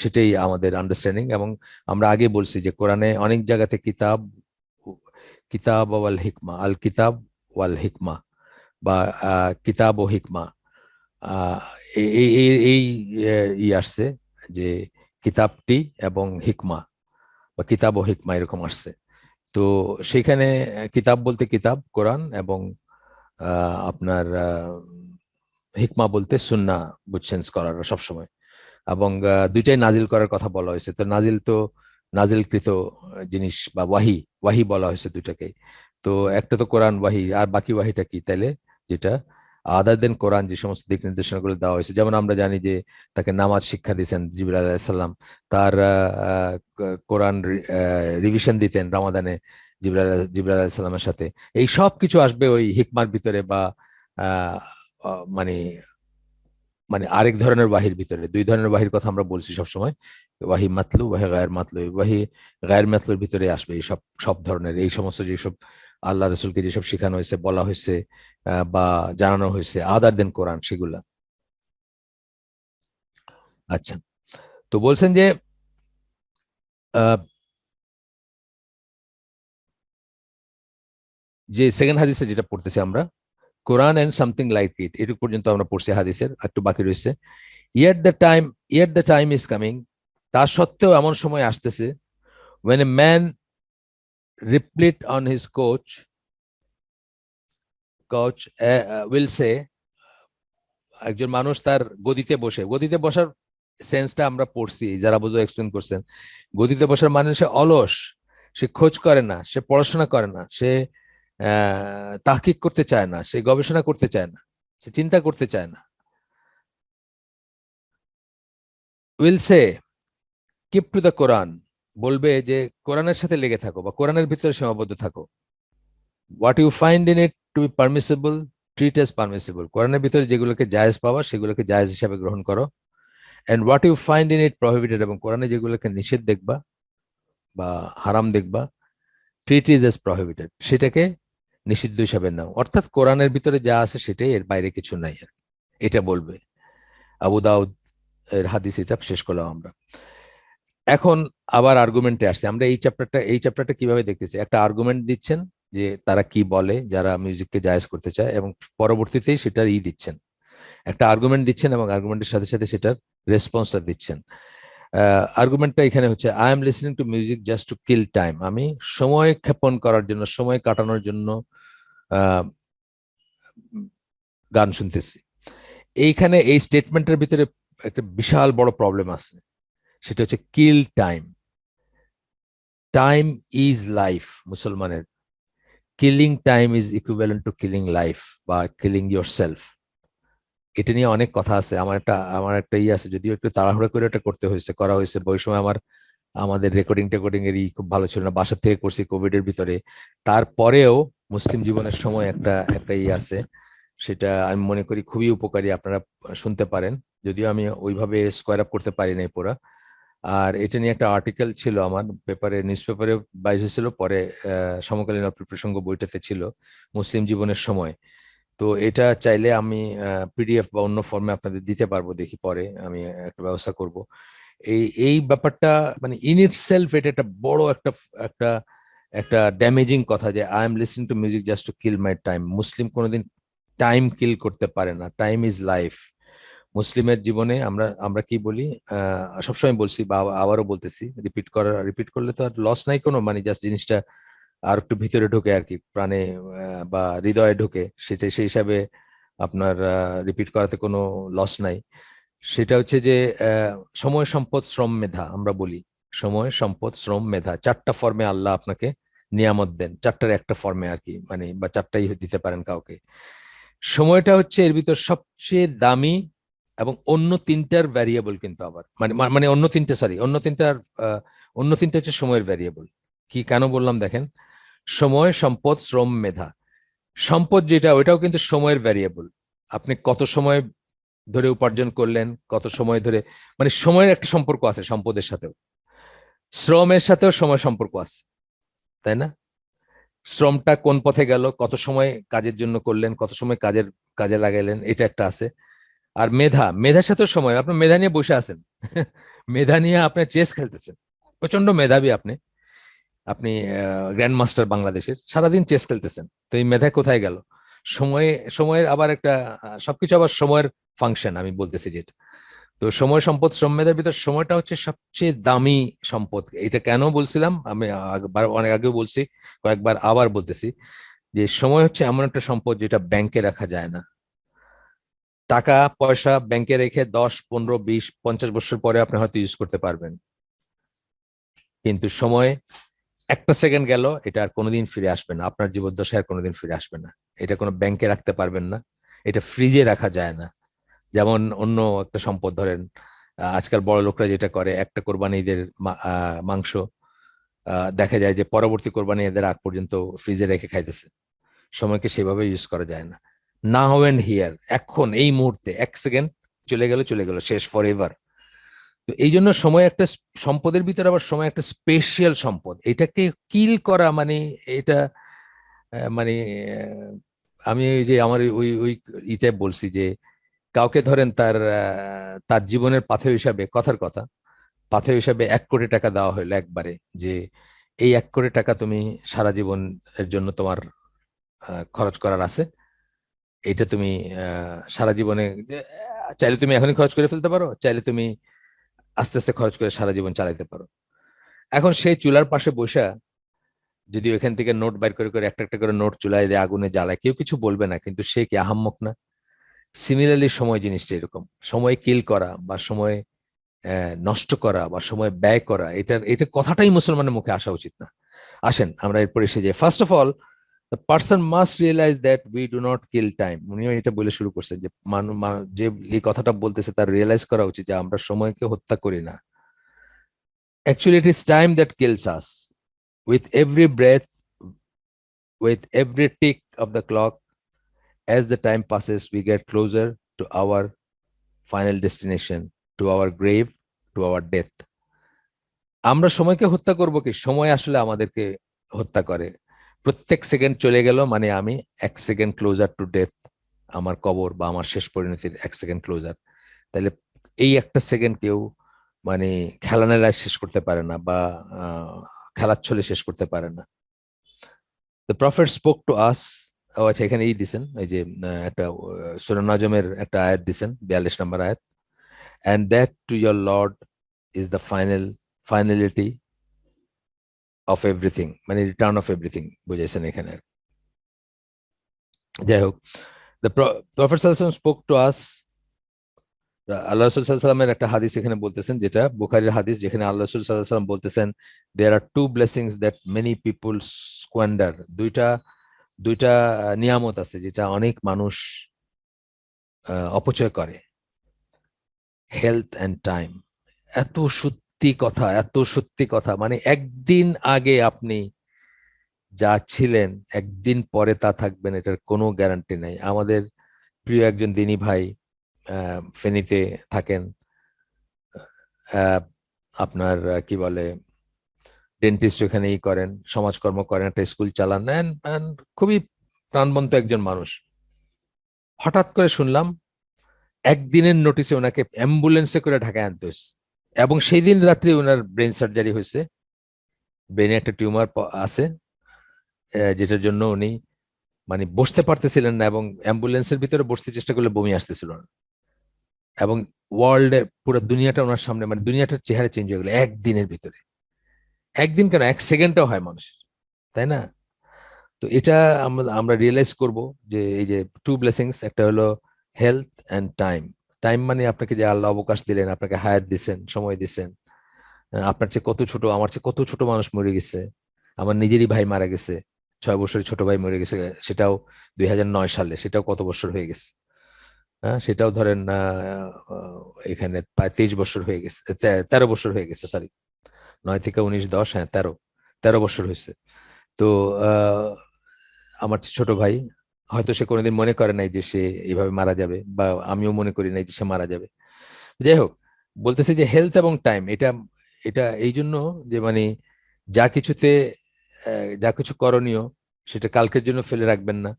সেটাই আমাদের আন্ডারস্ট্যান্ডিং। এবং আমরা আগে বলছি যে কোরআনে অনেক জায়গাতে কিতাব, কিতাব ওয়াল হিকমা, আল কিতাব ওয়াল হিকমা, বা কিতাব ও হিকমা, আহ, এই এই এই- এই, ই আসছে যে কিতাবটি এবং হিকমা, বা কিতাব ও হিকমা এরকম আসছে। তো সেখানে কিতাব বলতে কিতাব কোরআন, এবং আপনার হিকমা বলতে সুন্না বুঝছেন স্কলাররা সবসময়। এবং দুইটাই নাজিল করার কথা বলা হয়েছে। তো নাজিল তো নাজিলকৃত জিনিস বা ওয়াহি, ওয়াহি বলা হয়েছে দুইটাকে। তো একটা তো কোরআন ওয়াহি, আর বাকি ওয়াহিটা কি তাইলে, যেটা আদার দেন কোরআন, যে সমস্ত দিক নির্দেশনাগুলো দেওয়া হয়েছে। যেমন আমরা জানি যে তাকে নামাজ শিক্ষা দিয়েছেন জিবরাইল আলাইহিস সালাম, তার কোরআন রিভিশন দিতেন রমাদানে জিবরাইল আলাইহিস সালামের সাথে। এই সব কিছু আসবে ওই হিকমার ভিতরে, বা আহ, মানে মানে আরেক ধরনের ওয়াহির ভিতরে। দুই ধরনের ওয়াহির কথা আমরা বলছি সবসময়, ওয়াহি মাতলু, ওয়াহি গায়ের মাতলু। ওয়াহি গায়ের মাতলুর ভিতরে আসবে এই সব সব ধরনের, এই সমস্ত যেসব আল্লাহ রসুলকে যেসব শেখানো হয়েছে, বলা হয়েছে, বা জানানো হয়েছে আদার দেন কোরআন, সেগুলা। আচ্ছা, তো বলছেন যে আহ, যে সেকেন্ড হাদিসে যেটা পড়তেছি আমরা, কোরআন এন্ড সামথিং লাইক ইট, এটুকু পর্যন্ত আমরা পড়ছি হাদিসের, একটু বাকি রয়েছে। Yet the time, yet the time is coming, তা সত্ত্বেও এমন সময় আসতেছে, when a man replete on his couch will say, একজন মানুষ তার গদিতে বসে, গদিতে বসার সেন্সটা আমরা পড়ছি, যারা বুঝো এক্সপ্লেন করছেন। গদিতে বসার মানে সে অলস, সে খোঁজ করে না, সে পড়াশোনা করে না, সে তাহকিক করতে চায় না, সে গবেষণা করতে চায় না, সে চিন্তা করতে চায় না। Will say keep to the Quran, বলবে যে কোরআনের সাথে লেগে থাকো, বা কোরআনের ভিতরে সীমাবদ্ধ থাকো। What you find in it to be permissible, treat as permissible, কোরআনের ভিতরে যেগুলোকে জায়েজ পাওয়া সেগুলোকে জায়েজ হিসাবে গ্রহণ করো। And what you find in it prohibited, এবং কোরআনে যেগুলোকে নিষেধ দেখবা বা হারাম দেখবা, ট্রিট ইজ এস প্রহিবিটেড, সেটাকে নিষিদ্ধ হিসাবে নাও। অর্থাৎ কোরআনের ভিতরে যা আছে সেটাই, এর বাইরে কিছু নাই আর কি। এটা বলবে। আবু দাউদ এর হাদিস, এটা শেষ করলাম আমরা। এখন আবার আর্গুমেন্টে আসছে। আমরা এই চ্যাপ্টারটা কিভাবে দেখতেছি, একটা আর্গুমেন্ট দিচ্ছেন যে তারা কি বলে যারা মিউজিককে জায়েজ করতে চায়, এবং পরবর্তীতেই সেটার দিচ্ছেন, একটা আর্গুমেন্ট দিচ্ছেন, এবং আর্গুমেন্টের সাথে সাথে সেটার রেসপন্সটা দিচ্ছেন। আর্গুমেন্টটা এখানে হচ্ছে, I am listening to music just to kill time, আমি সময় ক্ষেপণ করার জন্য, সময় কাটানোর জন্য আহ, গান শুনতেছি। এইখানে এই স্টেটমেন্টের ভিতরে একটা বিশাল বড় প্রবলেম আছে, সেটা হচ্ছে কিল টাইম। টাইম ইজ লাইফ মুসলমানের, killing time is equivalent to killing life, বা কিলিং ইয়োর সেলফ। এটা নিয়ে অনেক কথা আছে। আমার একটা আছে, যদিও একটু তাড়াহুড়ো করে এটা করা হয়েছে। ওই সময় আমাদের রেকর্ডিং এরই খুব ভালো ছিল না, বাসা থেকে করছি কোভিড এর ভিতরে। তারপরেও মুসলিম জীবনের সময় একটা একটা আছে, সেটা আমি মনে করি খুবই উপকারী, আপনারা শুনতে পারেন, যদিও আমি ওইভাবে স্কোয়ার আপ করতে পারি নাই পুরা। আর এটা নিয়ে একটা আর্টিকেল ছিল আমার পেপারে, নিউজ পেপারে বাইর হয়েছিল, পরে সমকালীন প্রসঙ্গ বইটাতে ছিল, মুসলিম জীবনের সময়। তো এটা চাইলে আমি পিডিএফ বা অন্য ফর্মে আপনাদের দিতে পারবো, দেখি পরে আমি একটা ব্যবস্থা করব। এই এই ব্যাপারটা মানে ইন ইট সেলফ, এটা একটা বড় একটা একটা একটা ড্যামেজিং কথা, যে I am listening to music just to kill my time. মুসলিম কোনোদিন টাইম কিল করতে পারে না, টাইম ইজ লাইফ। মুসলিমের জীবনে আমরা আমরা কি বলি, সবসময় বলছি বা আবারও বলতেছি, রিপিট করলে তো আর লস নাই কোনো, মানে জাস্ট জিনিসটা আর একটু ভিতরে ঢোকে আর কি, প্রাণে বা হৃদয়ে ঢোকে, সেটা সেই হিসাবে আপনার রিপিট করাতে কোনো লস নাই। সেটা হচ্ছে যে আহ, সময় সম্পদ শ্রম মেধা আমরা বলি। সময় সম্পদ শ্রম মেধা, চারটা ফর্মে আল্লাহ আপনাকে নিয়ামত দেন, চারটার একটা ফর্মে আর কি, মানে বা চারটাই দিতে পারেন কাউকে। সময়টা হচ্ছে এর ভিতর সবচেয়ে দামি, এবং অন্য তিনটার ভ্যারিয়েবল কিন্তু আবার মানে মানে অন্য তিনটে, সরি, অন্য তিনটা হচ্ছে সময়ের ভ্যারিয়েবল। কি কেন বললাম দেখেন, সময় সম্পদ শ্রম মেধা। সম্পদ যেটা ওইটাও কিন্তু সময়ের ভ্যারিয়েবল। আপনি কত সময় ধরে উপার্জন করলেন, কত সময় ধরে, মানে সময়ের একটা সম্পর্ক আছে সম্পদের সাথেও, শ্রমের সাথেও সময় সম্পর্ক আছে, তাই না? শ্রমটা কোন পথে গেল, কত সময় কাজের জন্য করলেন, কত সময় কাজে লাগাইলেন, এটা একটা আছে। আর মেধার সাথেও সময়, আপনার মেধা নিয়ে বসে আছেন মেধা নিয়ে আপনি চেস খেলতেছেন, প্রচন্ড মেধাবী আপনি, আপনি গ্র্যান্ড মাস্টার বাংলাদেশের, সারাদিন চেস খেলতেছেন, তো এই মেধা কোথায় গেল? সময়ে, সময়ের আবার একটা সবকিছু আবার সময়ের ফাংশন আমি বলতেছি যেটা। তো সময় সম্পদ শ্রম মেধার ভিতর সময়টা হচ্ছে সবচেয়ে দামি সম্পদ। এটা কেন বলছিলাম আমি অনেক আগেও বলছি, কয়েকবার আবার বলতেছি, যে সময় হচ্ছে এমন একটা সম্পদ যেটা ব্যাংকে রাখা যায় না। টাকা পয়সা ব্যাংকে রেখে 10, 15, 20, 50 বছর পরে আপনি হয়তো ইউজ করতে পারবেন, কিন্তু সময় একটা সেকেন্ড গেল, এটা আর কোনোদিন ফিরে আসবে না, আপনার জীবদ্দশায় আর কোনোদিন ফিরে আসবে না। এটা কোনো ব্যাংকে রাখতে পারবেন না, এটা ফ্রিজে রাখা যায় না। যেমন অন্য একটা সম্পদ ধরেন, আজকাল বড় লোকরা যেটা করে, একটা কোরবানি ঈদের মাংস দেখা যায় যে পরবর্তী কোরবানি ঈদের আগ পর্যন্ত ফ্রিজে রেখে খাইতেছে। সময়কে সেভাবে ইউজ করা যায় না। নাও এন্ড হিয়ার, এখন এই মুহূর্তে, এক সেকেন্ড চলে গেল, চলে গেল, শেষ, ফর এভার। তো এই জন্য সময় একটা সম্পদের ভিতরে আবার সময় একটা স্পেশাল সম্পদ, এটাকে কিল করা মানে, এটা মানে আমি ওই যে আমার ওই ওই ইতে বলছি যে কাউকে ধরেন তার জীবনের পাথেয় হিসাবে, কথার কথা, পাথেয় হিসাবে 1 কোটি টাকা দেওয়া হলো একবারে, যে এই 1 কোটি টাকা তুমি সারা জীবন এর জন্য তোমার খরচ করার আছে, এটা তুমি সারা জীবনে চাইলে তুমি এখনই খরচ করে ফেলতে পারো, চাইলে তুমি আস্তে আস্তে খরচ করে সারা জীবন চালাতে পারো। এখন সেই চুলার পাশে বসে যদি ওখান থেকে নোট বাইর করে করে একটা একটা করে নোট চুলায় দিয়ে আগুনে জ্বালায়, কেউ কিছু বলবে না, কিন্তু সে কি আহাম্মক না? সিমিলারলি সময় জিনিসটা এরকম, সময় কিল করা বা সময় নষ্ট করা বা সময় ব্যয় করা, এটা কথাটাই মুসলমানের মুখে আসা উচিত না। আসেন আমরা এরপর এসে যাই। First of all, the person must realise that we do not kill time. উনিও এটা বলে শুরু করছেন যে যে এই কথাটা বলতেছে তার রিয়েলাইজ করা উচিত যে আমরা সময়কে হত্যা করি না। Actually it is time that kills us. With every breath, with every tick of the clock, as the time passes, we get closer to our final destination, to our grave, to our death. আমরা সময়কে হত্যা করব কি? সময় আসলে আমাদেরকে হত্যা করে। প্রত্যেক সেকেন্ড চলে গেল মানে আমি 1 সেকেন্ড ক্লোজার টু ডেথ, আমার কবর বা আমার শেষ পরিণতির 1 সেকেন্ড ক্লোজার। তাহলে এই একটা সেকেন্ড কেউ মানে খেলানেলায় শেষ করতে পারে না, বা খেলার ছলে শেষ করতে পারে না। The prophet spoke to us. ও আচ্ছা, এখানে দিছেন এই যে একটা সূরা নাজমের একটা আয়াত দিছেন, 42 নম্বর আয়াত, and that to your Lord is the finality of everything, মানে রিটার্ন অফ এভরিথিং বুঝাইছেন এখানে। যাই হোক, দ্য প্রফেট সাল্লাল্লাহু স্পোক টু আস। আল্লাহ রাসূল সাল্লাল্লাহু আলাইহি ওয়াসাল্লামের একটা হাদিস এখানে বলতেছেন, যেটা বুখারীর হাদিস, যেখানে আল্লাহ রাসূল সাল্লাল্লাহু আলাইহি ওয়াসাল্লাম বলতেছেন, there are two blessings that many people squander. দুইটা দুইটা নিয়ামত আছে যেটা অনেক মানুষ অপচয় করে, হেলথ অ্যান্ড টাইম। এত সত্যি কথা, এত সত্যি কথা, মানে একদিন আগে আপনি যা ছিলেন একদিন পরে তা থাকবেন, এটার কোনো গ্যারান্টি নেই। আমাদের প্রিয় একজন দিনী ভাই ফেনীতে থাকেন, আপনার কি বলে, ডেন্টিস্ট ওখানেই করেন, সমাজকর্ম করেন, একটা স্কুল চালান, খুবই প্রাণবন্ত একজন মানুষ। হঠাৎ করে শুনলাম একদিনের নোটিশে ওনাকে অ্যাম্বুলেন্সে করে ঢাকায় আনতে হয়েছে, এবং সেই দিন রাত্রে ওনার ব্রেন সার্জারি হয়েছে। ব্রেনে একটা টিউমার আছে, যেটার জন্য উনি মানে বসতে পারতেছিলেন না, এবং অ্যাম্বুলেন্সের ভিতরে বসতে চেষ্টা করলে বমি আসতেছিল না, এবং ওয়ার্ল্ডের পুরো দুনিয়াটা ওনার সামনে, মানে দুনিয়াটার চেহারা চেঞ্জ হয়ে গেলো একদিনের ভিতরে। একদিন কেন, 1 সেকেন্ডও হয় মানুষের, তাই না? তো এটা আমরা আমরা রিয়েলাইজ করব যে এই যে টু ব্লেসিংস, একটা হলো হেলথ অ্যান্ড টাইম। টাইম মানে আপনাকে যে আল্লাহ অবকাশ দিলেন, আপনাকে হায়াত দিছেন, সময় দিছেন। আপনার চেয়ে কত ছোট, আমার চেয়ে কত ছোট মানুষ মরে গেছে। আমার নিজেরই ভাই মারা গেছে, 6 বছরের ছোট ভাই মরে গেছে, সেটাও 2009 সালে, সেটাও কত বছর হয়ে গেছে। হ্যাঁ, সেটাও ধরেন এখানে প্রায় 23 বছর হয়ে গেছে, 13 বছর হয়ে গেছে, সরি, 9 থেকে 19, 10, হ্যাঁ 13 বছর হয়েছে। তো আহ আমার ছোট ভাই, হয়তো সে কোনোদিন মনে করে নাই যে সে এইভাবে মারা যাবে, বা আমিও মনে করি নাই যে সে মারা যাবে। যাই হোক, বলতেছে যে হেলথ এবং টাইম, এটা এটা এই জন্য যে মানে যা কিছুতে যা কিছু করণীয় সেটা কালকের জন্য ফেলে রাখবেন না,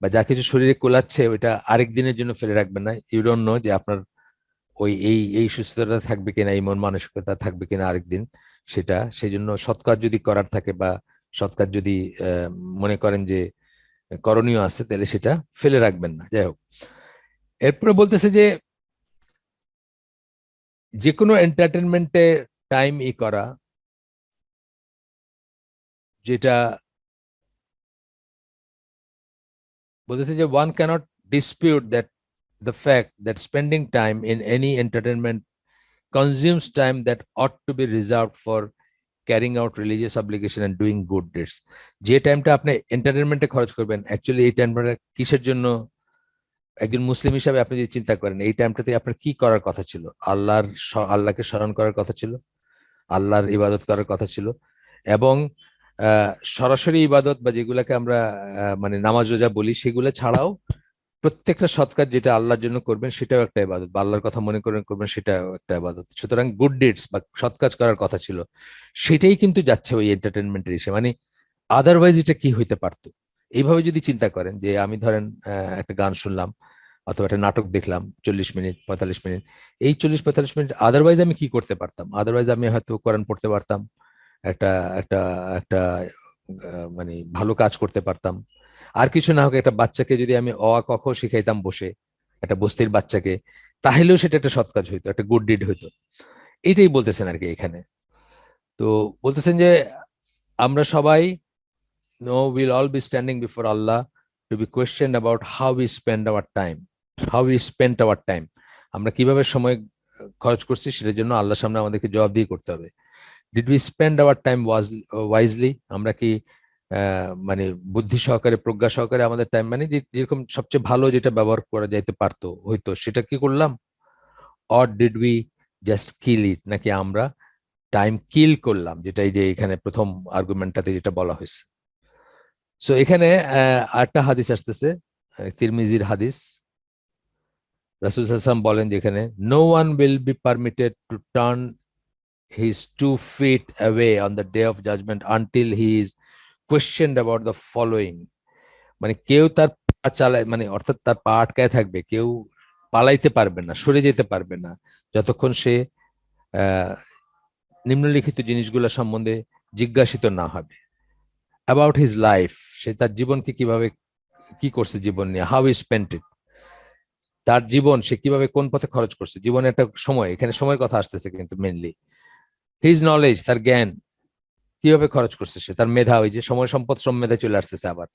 বা যা কিছু শরীরে কোলাচ্ছে ওইটা আরেক দিনের জন্য ফেলে রাখবেন না। ইউ ডোন্ট নো যে আপনার ওই এই সুস্থতা থাকবে কিনা, এই মন মানসিকতা থাকবে কিনা আরেকদিন। সেটা সেই জন্য সৎ কাজ যদি করার থাকে, বা সৎ কাজ যদি আহ, মনে করেন যে করণীয় আছে, তাহলে সেটা ফেলে রাখবেন না। যাই হোক, এরপরে বলতেছে যে যে কোনো এন্টারটেনমেন্টে টাইম করা, যেটা বলতেছে যে one cannot dispute that the fact that spending time in any entertainment consumes time that ought to be reserved for carrying out religious obligation and doing good deeds. যে টাইমটা আপনি এন্টারটেনমেন্টে খরচ করবেন, অ্যাকচুয়ালি এই টাইমটা কিসের জন্য? একজন মুসলিম হিসাবে আপনি যদি চিন্তা করেন, এই টাইমটাতে আপনার কি করার কথা ছিল? আল্লাহকে স্মরণ করার কথা ছিল, আল্লাহর ইবাদত করার কথা ছিল, এবং সরাসরি ইবাদত বা যেগুলাকে আমরা মানে নামাজ রোজা বলি, সেগুলো ছাড়াও প্রত্যেকটা সৎ কাজ যেটা আল্লাহর জন্য করবেন সেটাও একটা ইবাদত, বা আল্লাহর কথা মনে করে করবেন সেটাও একটা ইবাদত। সুতরাং গুড ডিডস বা সৎ কাজ করার কথা ছিল, সেটাই কিন্তু যাচ্ছে ওই এন্টারটেনমেন্টের হিসেবে। মানে আদারওয়াইজ এটা কি হইতে পারতো? এইভাবে যদি চিন্তা করেন যে আমি ধরেন একটা গান শুনলাম অথবা একটা নাটক দেখলাম 40 মিনিট 45 মিনিট, এই 40 45 মিনিট আদারওয়াইজ আমি কি করতে পারতাম? আদারওয়াইজ আমি হয়তো কোরআন পড়তে পারতাম, একটা একটা একটা মানে ভালো কাজ করতে পারতাম। আর কিছু না হোক, একটা বাচ্চাকে যদি আমি অ আ ক খ শিখাইতাম বসে, একটা বস্তির বাচ্চাকে, তাহলেও সেটা একটা সৎ কাজ হইতো, একটা গুড ডিড হইতো। এইটাই বলতেছেন আর কি এখানে। তো বলতেছেন যে আমরা সবাই will all be standing before Allah to be questioned about how we spend our time, how we spent our time। আমরা কিভাবে সময় খরচ করছি সেটার জন্য আল্লাহর সামনে আমাদেরকে জবাবদিহি করতে হবে। Did we spend our time wisely? আমরা কি মানে বুদ্ধি সহকারে, প্রজ্ঞা সহকারে আমাদের টাইম, মানে যেরকম সবচেয়ে ভালো যেটা ব্যবহার করা যাইতে পারতো হইতো সেটা কি করলাম? অর ডিড উই জাস্ট কিল ইট? নাকি আমরা টাইম কিল করলাম, যেটা এই যে এখানে প্রথম আর্গুমেন্টটাতে যেটা বলা হয়েছে। সো এখানে আরেকটা হাদিস আসতেছে, তিরমিজির হাদিস। রাসূল সাল্লাল্লাহু আলাইহি ওয়াসাল্লাম বলেন যেখানে, no one will be permitted to turn his 2 feet away on the day of judgment until he is questioned about the following। মানে কেউ তার পা চালায়, মানে অর্থাৎ তার পা আটকায় থাকবে, কেউ পালাইতে পারবে না, সরে যেতে পারবে না, যতক্ষণ সে আহ নিম্নলিখিত জিনিসগুলো সম্বন্ধে জিজ্ঞাসিত না হবে। অ্যাবাউট হিজ লাইফ, সে তার জীবনকে কিভাবে কি করছে, জীবন নিয়ে, হাউ ই স্পেন্ট ইট, তার জীবন সে কিভাবে কোন পথে খরচ করছে, জীবনে একটা সময়, এখানে সময়ের কথা আসতেছে কিন্তু মেনলি। হিজ নলেজ, তার জ্ঞান কিভাবে খরচ করছে সে, তার মেধা, ওই যে সময় সম্পদ শ্রম মেধা চলে আসতেছে আবার।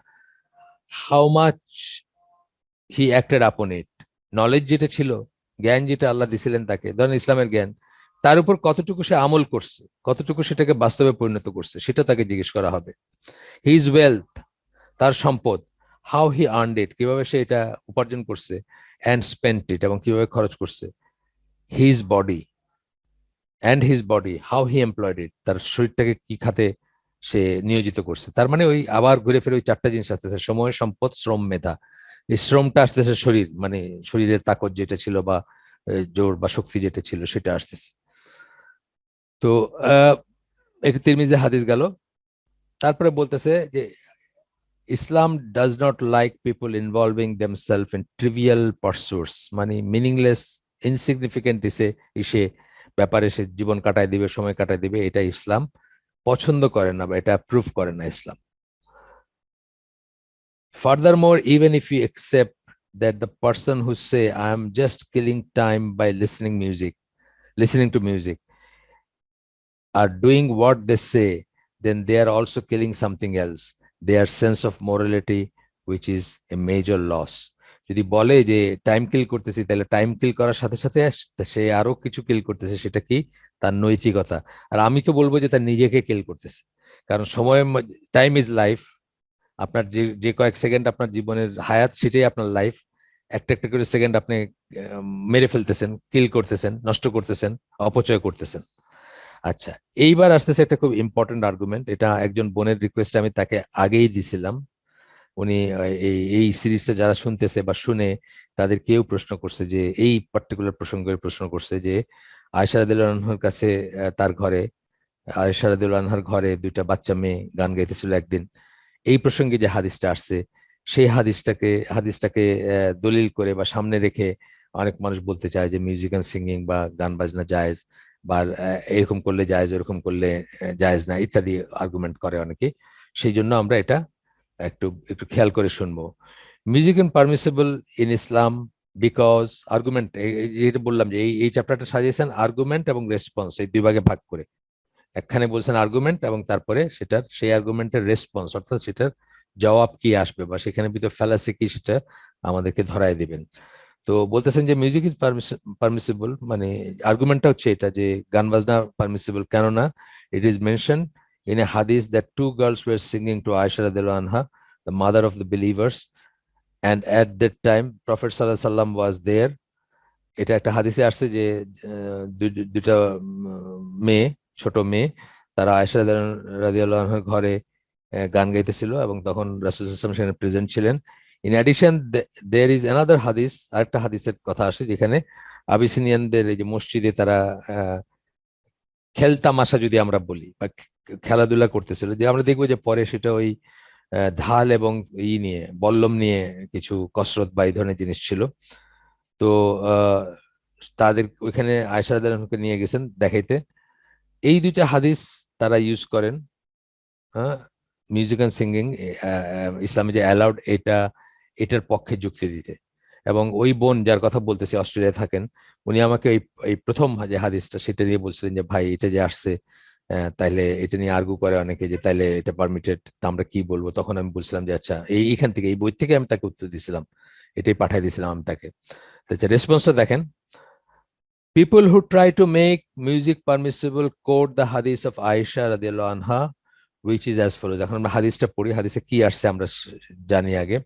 হাউ মাচ হি অ্যাক্টেড আপন ইট, নলেজ যেটা ছিল, জ্ঞান যেটা আল্লাহ দিছিলেন তাকে, ধরেন ইসলামের জ্ঞান, তার উপর কতটুকু সে আমল করছে, কতটুকু সেটাকে বাস্তবে পরিণত করছে, সেটা তাকে জিজ্ঞেস করা হবে। হিজ ওয়েলথ, তার সম্পদ, হাউ হি আর্নড ইট, কিভাবে সে এটা উপার্জন করছে, অ্যান্ড স্পেন্ট ইট, এবং কিভাবে খরচ করছে। His body, and his body how he employed it, তার শরীরটাকে কি খাতে সে নিয়োজিত করছে। তার মানে ওই আবার ঘুরে ফিরে ওই চারটা জিনিস আসতেছে, সময় সম্পদ শ্রম মেধা। এই শ্রমটা আসতেছে শরীর, মানে শরীরের তাকত যেটা ছিল, বা জোর বা শক্তি যেটা ছিল সেটা আসতেছে। তো এটা তিরমিজি হাদিস গেল। তারপরে বলতেছে যে Islam does not like people involving themselves in trivial pursuits, মানে মিনিংলেস ইনসিগনিফিকেন্ট ইসে ব্যাপারে সে জীবন কাটায় দিবে, সময় কাটায় দিবে, এটা ইসলাম পছন্দ করে না, বা এটা প্রুফ করে না ইসলাম। Furthermore, even if we accept that the person who say I am just killing time by listening to music are doing what they say, then they are also killing something else, their sense of morality, which is a major loss। যদি বলে যে time kill করতেছি, তাহলে time kill করার সাথে সাথে সে আরো কিছু কিল করতেছে, সেটা কি? তার নৈতিকতা। আর আমি তো বলবো যে তার নিজেকে কিল করতেছে। কারণ সময়, টাইম ইজ লাইফ। আপনার যে যে কয়েক সেকেন্ড আপনার জীবনের হায়াত, সেটাই আপনার লাইফ। একটা একটা করে সেকেন্ড আপনি মেরে ফেলতেছেন, কিল করতেছেন, নষ্ট করতেছেন, অপচয় করতেছেন। আচ্ছা, এইবার আসতেছে একটা খুব ইম্পর্টেন্ট আর্গুমেন্ট। এটা একজন বোনের রিকোয়েস্ট, আমি তাকে আগেই দিছিলাম। উনি এই সিরিজটা যারা শুনতেছে বা শুনে তাদের কেউ প্রশ্ন করছে যে এই পার্টিকুলার প্রসঙ্গের প্রশ্ন করছে যে আয়েশা রাদিয়াল্লাহু আনহার কাছে তার ঘরে আয়েশা রাদিয়াল্লাহু আনহার ঘরে দুইটা বাচ্চা মেয়ে গান গাইতেছিল একদিন, এই প্রসঙ্গে যে হাদিসটা আসছে সেই হাদিসটাকে দলিল করে বা সামনে রেখে অনেক মানুষ বলতে চায় যে মিউজিক অ্যান্ড সিঙ্গিং বা গান বাজনা জায়েজ, বা এরকম করলে জায়েজ, এরকম করলে জায়েজ না, ইত্যাদি আর্গুমেন্ট করে অনেকে। সেই জন্য আমরা এটা একটু একটু খেয়াল করে শুনবো। Music in permissible in Islam because argument, যেটা বললাম যে এই চ্যাপ্টারটা সাজিয়েছেন আর্গুমেন্ট এবং রেসপন্স, এই দুই ভাগে ভাগ করে। একখানে বলছেন আর্গুমেন্ট এবং তারপরে সেই আর্গুমেন্টের রেসপন্স, অর্থাৎ সেটার জবাব কি আসবে বা সেখানে ভিতরে ফ্যালাসি কি সেটা আমাদেরকে ধরায় দিবেন। তো বলতেছেন যে মিউজিক ইজ পারমিসিবল, মানে আর্গুমেন্টটা হচ্ছে এটা যে গান বাজনা পারমিসিবল কেননা it is mention in a hadith that two girls were singing to Aisha রাদিয়াল্লাহু আনহা, the mother of the believers, and at that time prophet সাল্লাল্লাহু আলাইহি সাল্লাম ওয়াজ দেয়ার। এটা একটা হাদিসে আসছে যে দুইটা মেয়ে, ছোট মেয়ে, তারা আয়েশা রাদিয়াল্লাহু আনহার ঘরে গান গাইতেছিল এবং তখন রাসূল সাল্লাল্লাহু আলাইহি ওয়াসাল্লাম সেখানে প্রেজেন্ট ছিলেন। In addition there is another হাদিস, আরেকটা হাদিসের কথা আসে যেখানে আবিসিনিয়ানদের এই যে মসজিদে তারা খেলতামাশা যদি আমরা বলি বা খেলাধুলা করতেছিল, যে আমরা দেখবো যে পরে সেটা ওই ঢাল এবং নিয়ে বল্লম নিয়ে কিছু কসরত বা এই ধরনের জিনিস ছিল। তো তাদের ওইখানে আয়েশা রাদিয়াল্লাহু আনহাকে নিয়ে গেছেন দেখাইতে। এই দুইটা হাদিস তারা ইউজ করেন, হ্যাঁ, মিউজিক অ্যান্ড সিঙ্গিং ইসলামে যে অ্যালাউড, এটার পক্ষে যুক্তি দিতে। এবং ওই বোন যার কথা বলতেছি অস্ট্রেলিয়ায় থাকেন, উনি আমাকে এই প্রথম যে হাদিসটা সেটা দিয়ে বলছিলেন যে ভাই এটা যে আসছে, তাইলে এটা নিয়ে আর্গু করে অনেকে যে তাইলে এটা পারমিটেড, তা আমরা কি বলবো। তখন আমি বলছিলাম যে আচ্ছা এইখান থেকে এই বই থেকে আমি তাকে উত্তর দিছিলাম, এটাই পাঠিয়ে দিছিলাম আমি তাকে। রেসপন্সটা দেখেন। People who try to make music permissible quote the hadith of Aisha radiallahu anha, which is as follows. এখন আমরা হাদিসটা পড়ি, হাদিসে কি আসছে আমরা জানি আগে।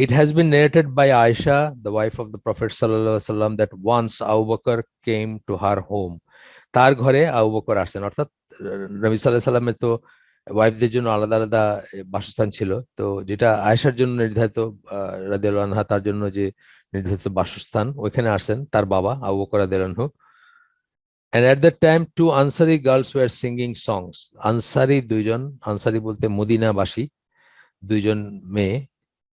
It has been narrated by Aisha, the wife of the Prophet sallallahu alaihi wasallam, that once Abu Bakr came to her home. তার ঘরে আবু বকর আসছেন, অর্থাৎ নবী সাল্লাল্লাহু আলাইহি সাল্লামের তো ওয়াইফদের জন্য আলাদা আলাদা বাসস্থান ছিল। তো যেটা আয়েশার জন্য নির্ধারিত রাদিয়াল্লাহু আনহা, তার জন্য যে নির্ধারিত বাসস্থান, ওইখানে আসছেন তার বাবা আবু বকর রাদিয়াল্লাহু আনহু। And at that time two Ansari girls were singing songs. Ansari দুইজন, আনসারি বলতে মদিনাবাসী দুইজন মেয়ে,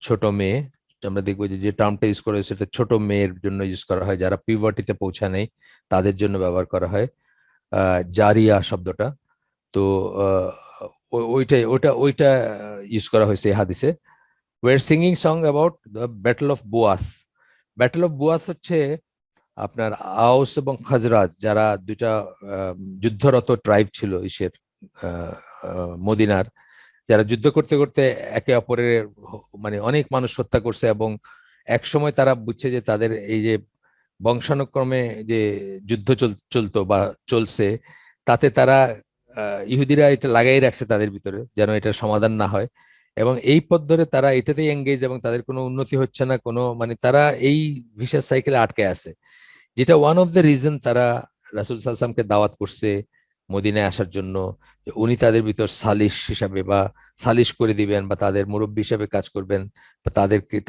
ছোট মেয়ে। আমরা দেখবো যে টার্মটা ইউজ করা হয়েছে সেটা ছোট মেয়ের জন্য ইউজ করা হয়, যারা পিউবার্টিতে পৌঁছা নেই তাদের জন্য ব্যবহার করা হয় জারিয়া শব্দটা। তো ওইটা ইউজ করা হয়েছে এই হাদিসে। Were singing song about the battle of Buath. Battle of Buath হচ্ছে আপনার আউস এবং খাজরাজ, যারা দুইটা যুদ্ধরত ট্রাইব ছিল ইসের মদিনার, যারা যুদ্ধ করতে করতে একে অপরের মানে অনেক মানুষ হত্যা করছে, এবং এক সময় তারা বুঝছে যে তাদের এই যে বংশানুক্রমে যে যুদ্ধ চলতো বা চলছে, তাতে তারা ইহুদিরা এটা লাগাই রাখছে তাদের ভিতরে যেন এটার সমাধান না হয়, এবং এই পথ ধরে তারা এটাতেই এঙ্গেজ, এবং তাদের কোনো উন্নতি হচ্ছে না, কোনো মানে তারা এই ভিশাস সাইকেলে আটকে আছে। যেটা ওয়ান অফ দ্য রিজন তারা রাসূল সাল্লাল্লাহু আলাইহি ওয়াসাল্লামকে দাওয়াত করছে মদিনায় আসার জন্য, যে উনি তাদের ভিতর সালিশ হিসাবে বা সালিশ করে দিবেন বা তাদের মুরব্বী হিসাবে কাজ করবেন, বা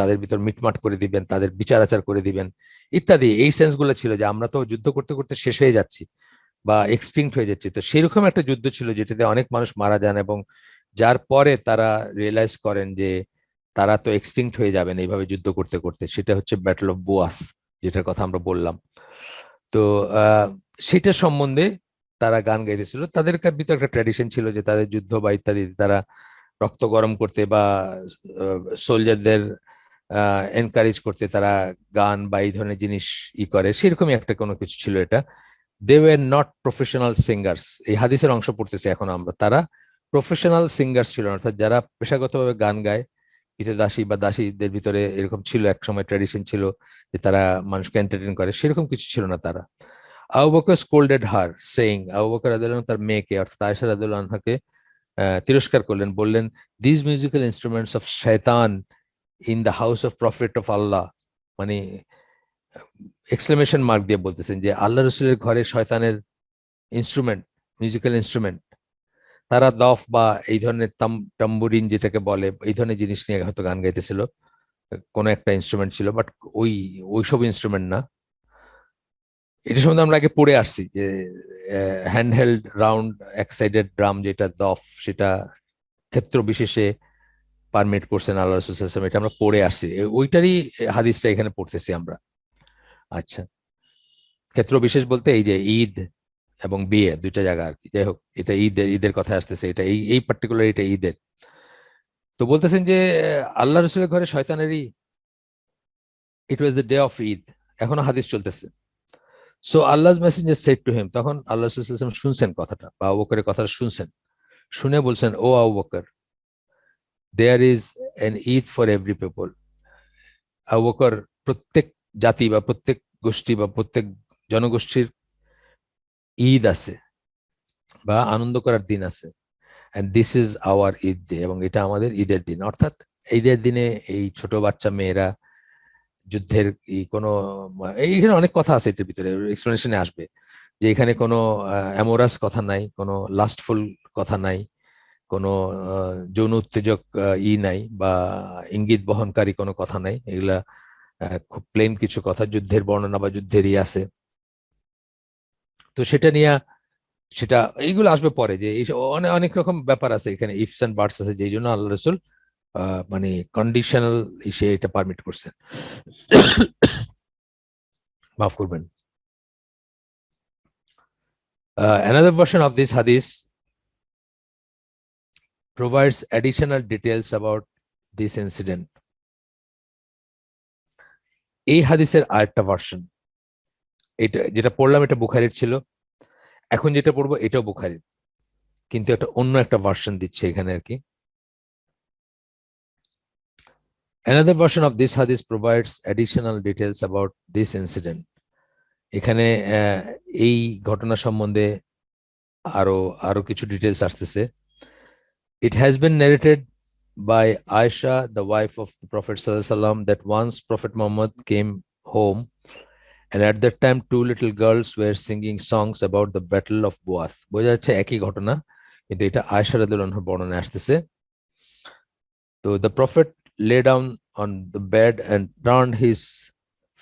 তাদের ভিতর মিটমাট করে দিবেন, তাদের বিচার আচার করে দিবেন ইত্যাদি। এই সেন্সগুলো ছিল যে আমরা তো যুদ্ধ করতে করতে শেষ হয়ে যাচ্ছি বা এক্সটিংক্ট হয়ে যাচ্ছি। তো সেরকম একটা যুদ্ধ ছিল যেটাতে অনেক মানুষ মারা যান, এবং যার পরে তারা রিয়েলাইজ করেন যে তারা তো এক্সটিংক্ট হয়ে যাবেন এইভাবে যুদ্ধ করতে করতে। সেটা হচ্ছে ব্যাটল অফ বুয়াস, যেটার কথা আমরা বললাম। তো সেটা সম্বন্ধে তারা গান গাইতেছিল। তাদের ভিতরে একটা ট্র্যাডিশন ছিল যে তাদের যুদ্ধ বা ইত্যাদি তারা রক্ত গরম করতে বা সোলজারদের এনকারেজ করতে তারা গান বা এই ধরনের জিনিস করে, সেরকমই একটা কোনো কিছু ছিল এটা। They were not professional singers, এই হাদিসের অংশ পড়তেছে এখন আমরা। তারা প্রফেশনাল সিঙ্গার্স ছিল না, অর্থাৎ যারা পেশাগতভাবে গান গায়, দাসী বা দাসীদের ভিতরে এরকম ছিল এক সময় ট্র্যাডিশন ছিল যে তারা মানুষকে এন্টারটেইন করে, সেরকম কিছু ছিল না তারা। আবু বকর স্কোল্ডেড হার সেইং, আবু বকর রাদিয়াল্লাহু আনহু তার মেয়েকে অর্থাৎ আয়েশা রাদিয়াল্লাহু আনহাকে তিরস্কার করলেন, বললেন this musical instruments of Shaitan in the house of prophet of Allah, মানে এক্সক্লেমেশন মার্ক দিয়ে বলতেছেন যে আল্লাহ রসুলের ঘরে শয়তানের ইনস্ট্রুমেন্ট, মিউজিক্যাল ইনস্ট্রুমেন্ট, তারা দফ বা এই ধরনের টাম্বুরিন যেটাকে বলে, এই ধরনের জিনিস নিয়ে হয়তো গান গাইতেছিল, কোনো একটা ইনস্ট্রুমেন্ট ছিল, বাট ওই ওইসব ইনস্ট্রুমেন্ট না। এটা সম্বন্ধে আমরা আগে পড়ে আসছি যে হ্যান্ডহেল্ড রাউন্ড এক সাইডেড ড্রাম যেটা দফ, সেটা ক্ষেত্র বিশেষে পারমিট করছেন আল্লাহ রাসূল সাল্লাল্লাহু আলাইহি ওয়াসাল্লাম, এটা আমরা পড়ে আসছি। ওইটারই হাদিসটা এখানে পড়তেছি আমরা। আচ্ছা, ক্ষেত্র বিশেষ বলতে এই যে ঈদ এবং বিয়ে দুইটা জায়গা আর কি। যাই হোক, এটা ঈদের ঈদের কথা আসতেছে, এটা এই এই পার্টিকুলার এটা ঈদের। তো বলতেছেন যে আল্লাহ রসুলের ঘরে শয়তানেরই, it was the day of Eid, এখনো হাদিস চলতেছে। So Allah messenger said to him, তখন আল্লাহ রাসূল সাল্লাল্লাহু আলাইহি ওয়াসাল্লাম শুনছেন কথাটা, বা আবু বকরের কথাটা শুনছেন, শুনে বলছেন, O Abu Bakr, there is an Eid for every people. Abu Bakr, প্রত্যেক জাতি বা প্রত্যেক গোষ্ঠী বা প্রত্যেক জনগোষ্ঠীর ঈদ আছে বা আনন্দ করার দিন আছে, and this is our Eid day, এবং এটা আমাদের ঈদের দিন। অর্থাৎ ঈদের দিনে এই ছোট বাচ্চা মেয়েরা যুদ্ধের কোনো, এইখানে অনেক কথা আছে, এটার ভিতরে এক্সপ্লেনেশনে আসবে যে এখানে কোনো অ্যামোরাস কথা নাই, কোনো লাস্টফুল কথা নাই, কোনো যৌন উত্তেজক নাই, বা ইঙ্গিত বহনকারী কোনো কথা নাই। এগুলা খুব প্লেন কিছু কথা, যুদ্ধের বর্ণনা বা যুদ্ধের আছে। তো সেটা নিয়ে, সেটা এইগুলো আসবে পরে, যে এইসব অনেক অনেক রকম ব্যাপার আছে এখানে, ইফস এন্ড বাটস আছে, যেই জন্য আল্লাহ রসুল মানে কন্ডিশনাল সে এটা পারমিট করছেন। মাফ করবেন। Another version of this hadith provides additional details about this incident. এই হাদিসের আরেকটা ভার্সন, এটা যেটা পড়লাম এটা বুখারীর ছিল, এখন যেটা পড়বো এটাও বুখারীর, কিন্তু একটা অন্য একটা ভার্সন দিচ্ছে এখানে আর কি। Another version of this hadith provides additional details about this incident. এখানে এই ঘটনা সম্বন্ধে আরো আরো কিছু ডিটেলস আসতেছে। It has been narrated by Aisha, the wife of the Prophet sallallahu alaihi wasallam, that once Prophet Muhammad came home, and at that time two little girls were singing songs about the battle of Buath. বোঝা যাচ্ছে একই ঘটনা, কিন্তু এটা আয়েশা রাদিয়াল্লাহু আনহার বর্ণনায় আসতেছে। তো the prophet lay down on the bed and turned his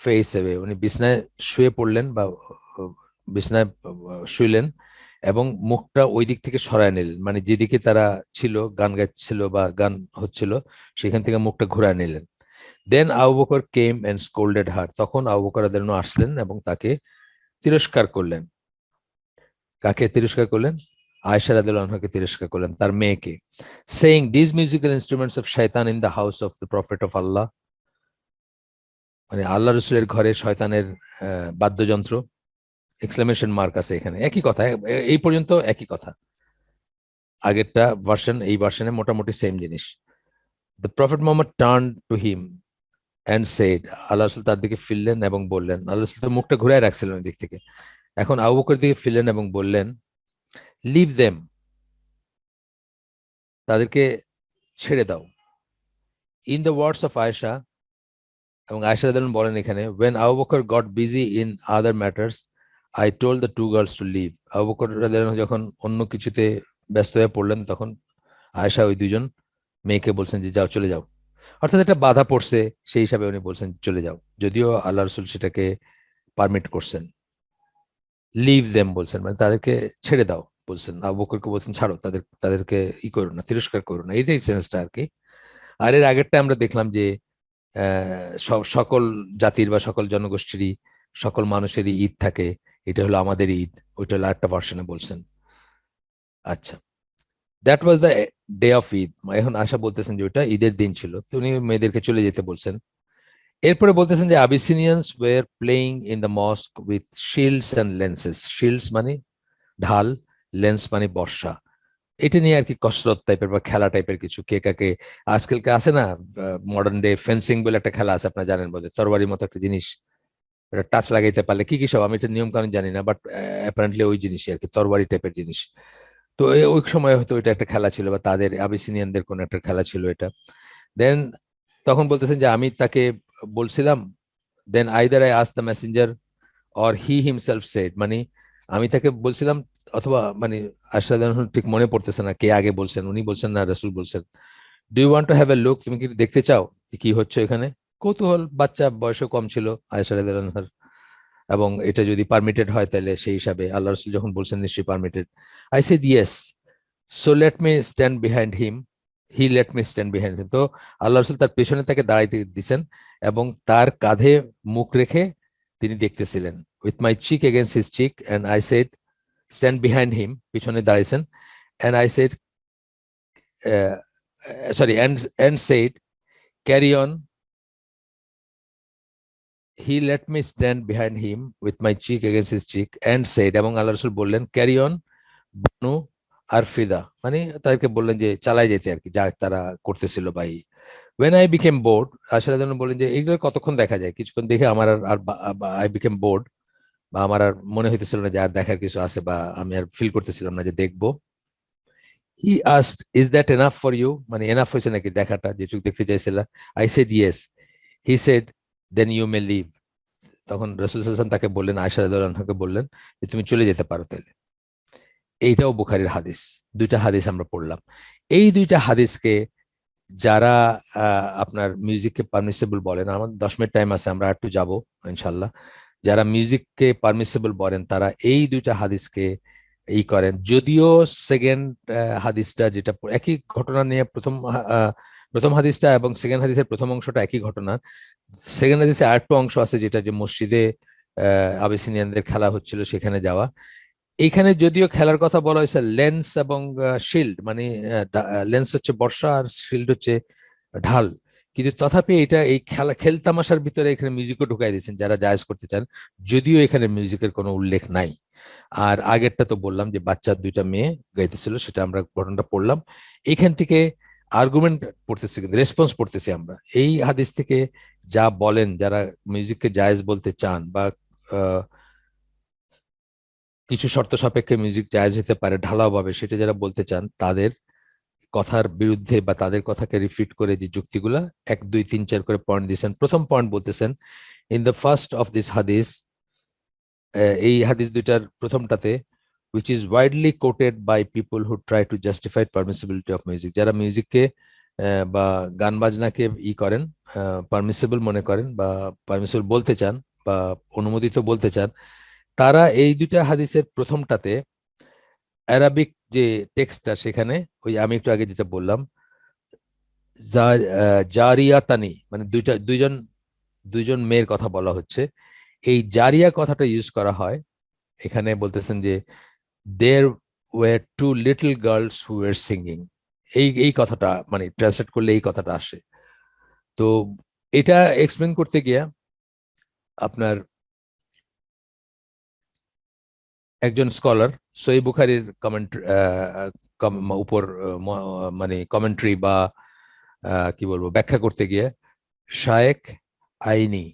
face away. উনি বিছানায় শুয়ে পড়লেন বা বিছানায় শুইলেন এবং মুখটা ওই দিক থেকে সরায় নিলেন, মানে যেদিকে তারা ছিল, গান গাচ্ছিল বা গান হচ্ছিল, সেখান থেকে মুখটা ঘুরায় নিলেন। দেন আবু বকর কেম এন্ড স্কোল্ডেড হার, তখন আবু বকর রাদিয়াল্লাহু আনহু আসলেন এবং তাকে তিরস্কার করলেন। কাকে তিরস্কার করলেন? আয়েশা রাদিয়াল্লাহু আনহাকে তিরস্কার করলেন, তার মেয়েকে। Saying this musical instruments of Shaitan in the house of the prophet of Allah, মানে আল্লাহ রসুলের ঘরে শয়তানের বাদ্যযন্ত্র, এক্সক্লেমেশন মার্ক আছে এখানে। একই কথা, এই পর্যন্ত একই কথা, আগেরটা ভার্সন এই ভার্সনে মোটামুটি সেম জিনিস। The prophet Muhammad turn to him and said, আল্লাহ রসুল তার দিকে ফিরলেন এবং বললেন, আল্লাহ রসুল তো মুখটা ঘুরায় রাখছিলেন ওই দিক থেকে, এখন আবু বকরের দিকে ফিরলেন এবং বললেন, লিভ দেম, তাদেরকে ছেড়ে দাও। In the words of Ayesha, এবং আয়েশা রাদিয়াল্লাহু বলেন এখানে, when Abu Bakr got busy in other matters, I told the two girls to leave. Abu Bakr রাদিয়াল্লাহু যখন অন্য কিছুতে ব্যস্ত হয়ে পড়লেন, তখন আয়েশা ওই দুজন মেয়েকে বলছেন যে যাও, চলে যাও। অর্থাৎ একটা বাধা পড়ছে, সেই হিসাবে উনি বলছেন চলে যাও, যদিও আল্লাহ রসুল সেটাকে পারমিট করছেন। লিভ দেম বলছেন, মানে তাদেরকে ছেড়ে দাও বলছেন, আবু বকরকে বলছেন ছাড়ো, তাদেরকে করো না, তিরস্কার করো না, এটাই সেন্সটা আর কি। আর এর আগেরটা আমরা দেখলাম যে সকল জাতির বা সকল জনগোষ্ঠীরই, সকল মানুষেরই ঈদ থাকে, এটা হলো আমাদের ঈদ, ওইটা হলো একটা ভার্সনে বলছেন। আচ্ছা, that was the day of Eid. এখন আশা বলতেছেন যে ওইটা ঈদের দিন ছিল, তো উনি মেয়েদেরকে চলে যেতে বলছেন। এরপরে বলতেছেন যে Abyssinians were playing in the mosque with shields and lances. Shields মানে ঢাল, লেন্স মানে বর্ষা। এটা নিয়ে আর কি কসরত টাইপের বা খেলা টাইপের কিছু, কে কাকে, আজকালকে আছে না মডার্ন ডে ফেন্সিং বলে একটা খেলা আছে, আপনারা জানেন বোধহয়, তরবারির মতো একটা জিনিস, এটা টাচ লাগাইতে পারলে কি কি সব, আমি এটা নিয়ম কানুন জানি না, বাট অ্যাপারেন্টলি ওই জিনিসই আর কি, তরবারি টাইপের জিনিস। তো ওই সময় হয়তো এটা একটা খেলা ছিল, বা তাদের আবিসিনিয়ানদের কোন একটা খেলা ছিল এটা। দেন তখন বলতেছেন যে আমি তাকে বলছিলাম, then either I ask the messenger or he himself said, মানে আমি তাকে বলছিলাম, অথবা মানে আশরাদ ঠিক মনে পড়তেছে না কে আগে বলছেন, উনি বলছেন না রাসূল বলছেন, do you want to have a look, তুমি কি দেখতে চাও যে কি হচ্ছে এখানে? কৌতূহল, বাচ্চা, বয়সও কম ছিল আয়েশা রাদিয়াল্লাহু আনহার, এবং এটা যদি পারমিটেড হয় তাহলে সেই হিসাবে আল্লাহ রসুল যখন বলছেন নিশ্চয়ই permitted. I said yes, so late me stand behind him, he let me stand behind হিম। তো আল্লাহ রসুল তার পেছনে তাকে দাঁড়াইতে দিছেন এবং তার কাঁধে মুখ রেখে তিনি দেখতেছিলেন, with my cheek against his cheek, and I said stand behind him, পিছনে দাঁড়াইছেন, and I said sorry and said carry on, he let me stand behind him with my cheek against his cheek and said, এবং আল্লাহ রসুল বললেন carry on বনু আর ফিদা, মানে তাদেরকে বললেন যে চালাই যেতে আর কি, যা তারা করতেছিল। ভাই ওয়েন আই বিকেম বোর্ড, আসলে বললেন যে এগুলো কতক্ষণ দেখা যায়, কিছুক্ষণ দেখে আমার আর আই বিকেম বোর্ড, বা আমার আর মনে হইতেছিল না যে আর দেখার কিছু আছে, বা আমি আর ফিল করতেছিলাম না যে দেখবো। He asked is that enough for you, মানে এনাফ হয়েছে নাকি দেখাটা, যেটুকু দেখতে চাইছিলা? I said yes, he said then you may leave. তখন রাসূল সাল্লাল্লাহু আলাইহি ওয়াসাল্লাম তাকে বললেন, আয়েশা রাদিয়াল্লাহু আনহাকে বললেন যে তুমি চলে যেতে পারো তাহলে। এইটাও বুখারীর হাদিস, দুইটা হাদিস আমরা পড়লাম। এই দুইটা হাদিসকে যারা আপনার মিউজিককে পারমিসিবল বলেন, আমাদের 10 মিনিট টাইম আছে, আমরা একটু যাব ইনশাল্লাহ। যারা মিউজিককে পারমিসিবল বলেন তারা এই দুইটা হাদিসকে করেন, যদিও সেকেন্ড হাদিসটা যেটা একই ঘটনা নিয়ে, প্রথম হাদিসটা এবং সেকেন্ড হাদিসের প্রথম অংশটা একই ঘটনা। সেকেন্ড হাদিসে আরেকটা অংশ আছে যেটা যে মসজিদে আবিসিনিয়ানদের খেলা হচ্ছিল সেখানে যাওয়া। এইখানে যদিও খেলার কথা বলা হয়েছে লেন্স এবং শিল্ড, মানে লেন্স হচ্ছে বর্ষা আর শিল্ড হচ্ছে ঢাল, কিন্তু তথাপি এটা এই খেলা খেলতামাশার ভিতরে এখানে মিউজিকও ঢুকাই দিয়েছেন যারা জায়েজ করতে চান, যদিও এখানে মিউজিকের কোনো উল্লেখ নাই। আর আগেরটা তো বললাম যে বাচ্চা দুইটা মেয়ে গাইতেছিল, সেটা আমরা ঘটনাটা পড়লাম। এখান থেকে আর্গুমেন্ট পড়তেছি, কিন্তু রেসপন্স পড়তেছি আমরা এই হাদিস থেকে। যা বলেন যারা মিউজিককে জায়েজ বলতে চান, বা কিছু শর্ত সাপেক্ষে মিউজিক জায়েজ হতে পারে ঢালাও ভাবে, সেটা যারা বলতে চান তাদের কথার বিরুদ্ধে বা তাদের কথাকে রিফিট করে যে যুক্তিগুলা 1 2 3 4 করে পয়েন্ট দিয়েছেন। প্রথম পয়েন্ট বলতেছেন, in the first of this হাদিস, এই হাদিস দুইটার প্রথমটাতে, which is widely quoted by people who try to justify permissibility of music, যারা মিউজিককে বা গান বাজনাকে করেন, পারমিসিবল মনে করেন বা পারমিসিবল বলতে চান বা অনুমোদিত বলতে চান, তারা এই দুইটা হাদিসের প্রথমটাতে অ্যারাবিক যে টেক্সটটা সেখানে, ওই আমি একটু আগে যেটা বললাম, জারিয়াতানি, মানে দুইজন দুইজন মেয়ের কথা বলা হচ্ছে, এই জারিয়া কথাটা ইউজ করা হয় এখানে। বলতেছেন যে there were two little girls who were singing, এই কথাটা মানে ট্রান্সলেট করলে এই কথাটা আসে। তো এটা এক্সপ্লেন করতে গিয়া আপনার একজন স্কলার সহিহ বুখারীর কমেন্ট উপর মানে কমেন্ট্রি বা কি বলবো ব্যাখ্যা করতে গিয়ে শায়েখ আইনি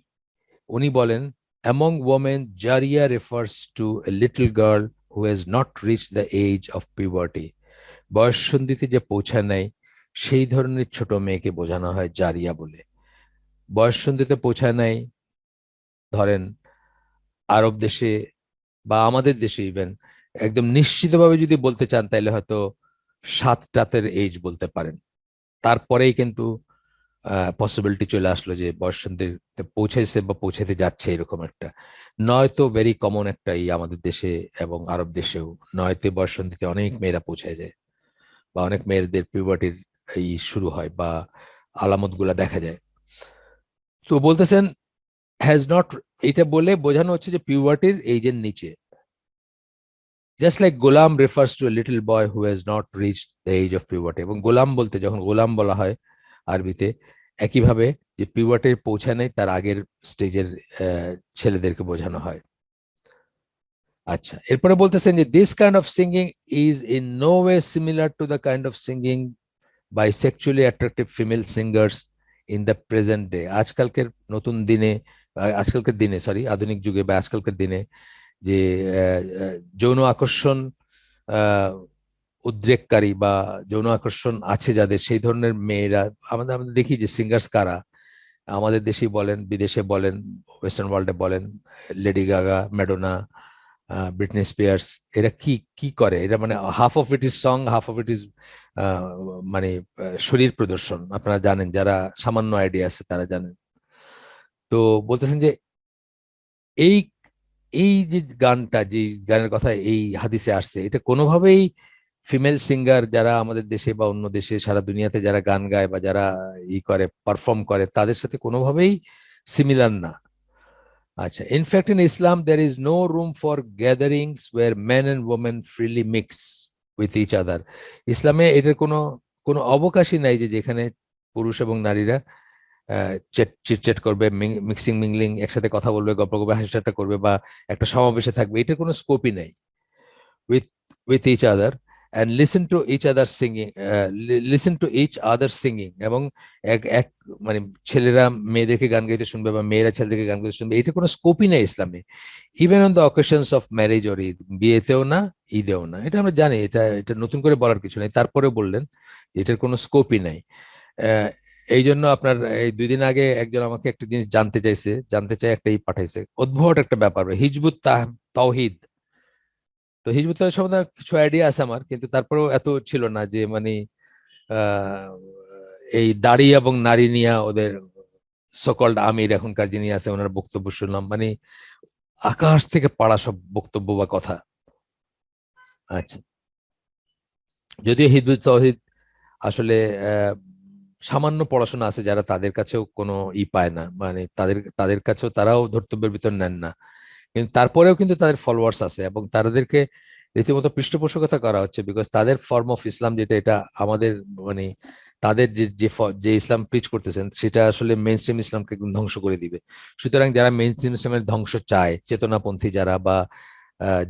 উনি বলেন, among women Zaria refers to a little girl who has not reached the age of puberty, বয়ঃসন্ধিতে যে পৌঁছায় নাই সেই ধরনের ছোট মেয়েকে বোঝানো হয় জারিয়া বলে। বয়ঃসন্ধিতে পৌঁছায় নাই, ধরেন আরব দেশে বা আমাদের দেশে ইভেন একদম নিশ্চিতভাবে যদি বলতে চান তাহলে হয়তো 7 রাতের এজ বলতে পারেন। তারপরেই কিন্তু পসিবিলিটি চলে আসলো যে বয়ঃসন্ধিতে পৌঁছাইছে বা পৌঁছাতে যাচ্ছে এরকম একটা। নয়তো ভেরি কমন একটা আমাদের দেশে এবং আরব দেশেও নয়তে বয়ঃসন্ধিতে অনেক মেয়েরা পৌঁছায় যায়, বা অনেক মেয়েদের পিউবার্টির শুরু হয় বা আলামত গুলা দেখা যায়। তো বলতেছেন হ্যাজ নট, এটা বলে বোঝানো হচ্ছে যে পিউবার্টির এইজের নিচে। জাস্ট লাইক গোলাম refers to a little boy who has not reach the age of puberty, এবং গোলাম বলতে যখন গোলাম বলা হয় আরবিতে, একইভাবে যে পিউবার্টির পৌঁছা নেই তার আগের স্টেজের ছেলেদেরকে বোঝানো হয়। আচ্ছা, এরপরে বলতেছেন যে this kind of singing is in no way similar to the kind of singing by sexually attractive female singers in the present day. আজকালকার নতুন দিনে, আজকালকার দিনে সরি আধুনিক যুগে বা আজকালকার দিনে যে যৌন আকর্ষণ উদ্রেককারী বা যৌন আকর্ষণ আছে যাদের, সেই ধরনের মেয়েরা আমাদের আমাদের দেখি যে সিঙ্গার্স কারা, আমাদের দেশেই বলেন বিদেশে বলেন ওয়েস্টার্ন ওয়ার্ল্ডে বলেন, lady Gaga, Madonna, Britney spheres, এরা কি কি করে, এরা মানে half of it is song, half of it is মানে শরীর প্রদর্শন। আপনারা জানেন, যারা সামান্য আইডিয়া আছে তারা জানেন। তো বলতেছেন যে এই এই যে গানটা, যে গানের কথা এই হাদিসে আসছে, এটা কোনোভাবেই ফিমেল সিঙ্গার যারা আমাদের দেশে বা অন্য দেশে সারা দুনিয়াতে যারা গান গায় বা যারা করে পারফর্ম করে তাদের সাথে কোনোভাবেই সিমিলার না। আচ্ছা, in fact in Islam there is no room for gatherings where men and women freely mix with each other. ইসলামে এটার কোনো কোনো অবকাশই নাই যে যেখানে পুরুষ এবং নারীরা চিটচ্যাট করবে, মিক্সিং মিংলিং, একসাথে কথা বলবে, গল্প করবে, হাসি ঠাট্টা করবে বা একটা সমাবেশে থাকবে, এটার কোনো স্কোপই নাই। with with each other and listen to each other singing, listen to each other singing, এবং এক এক মানে ছেলেরা মেয়েদেরকে গান গাইতে শুনবে বা মেয়েরা ছেলেদেরকে গান গাইতে শুনবে, এটা কোনো স্কোপই নেই ইসলামে। Even on the occasions of marriage or Eid, বিয়েতেও না, ঈদেও না। এটা আমরা জানি, এটা এটা নতুন করে বলার কিছু নেই। তারপরে বললেন এটার কোনো স্কোপই নাই। আহ, এই জন্য আপনার এই 2 দিন আগে একজন আমাকে একটা জিনিস জানতে চাই, একটা পাঠাইছে, অদ্ভুত একটা ব্যাপার, হিজবুত তাওহিদ। তো হিজবুত তাওহীদ সম্বন্ধে কিছু আইডিয়া আছে আমার, কিন্তু তারপরেও এত ছিল না যে মানে আহ, এই দাড়ি এবং নারী নিয়ে ওদের সকল্ড আমির এখনকার যিনি আছে ওনার বক্তব্য শুনলাম, মানে আকাশ থেকে পাড়া সব বক্তব্য বা কথা। আচ্ছা, যদিও হিজবুত তাওহীদ আসলে আহ, সামান্য পড়াশোনা আছে যারা, তাদের কাছেও কোনো পায় না, মানে তাদের তাদের কাছেও তারাও ধর্তব্যের ভিতর নেন না, কিন্তু তারপরেও কিন্তু তাদের ফলোয়ার্স আছে এবং তাদেরকে রীতিমতো পৃষ্ঠপোষকতা করা হচ্ছে, বিকজ তাদের ফর্ম অফ ইসলাম যেটা, এটা আমাদের মানে তাদের যে যে যে ইসলাম প্রিচ করতেছেন সেটা আসলে মেইন স্ট্রিম ইসলামকে একদম ধ্বংস করে দিবে। সুতরাং যারা মেইন স্ট্রিম ইসলামের ধ্বংস চায়, চেতনাপন্থী যারা বা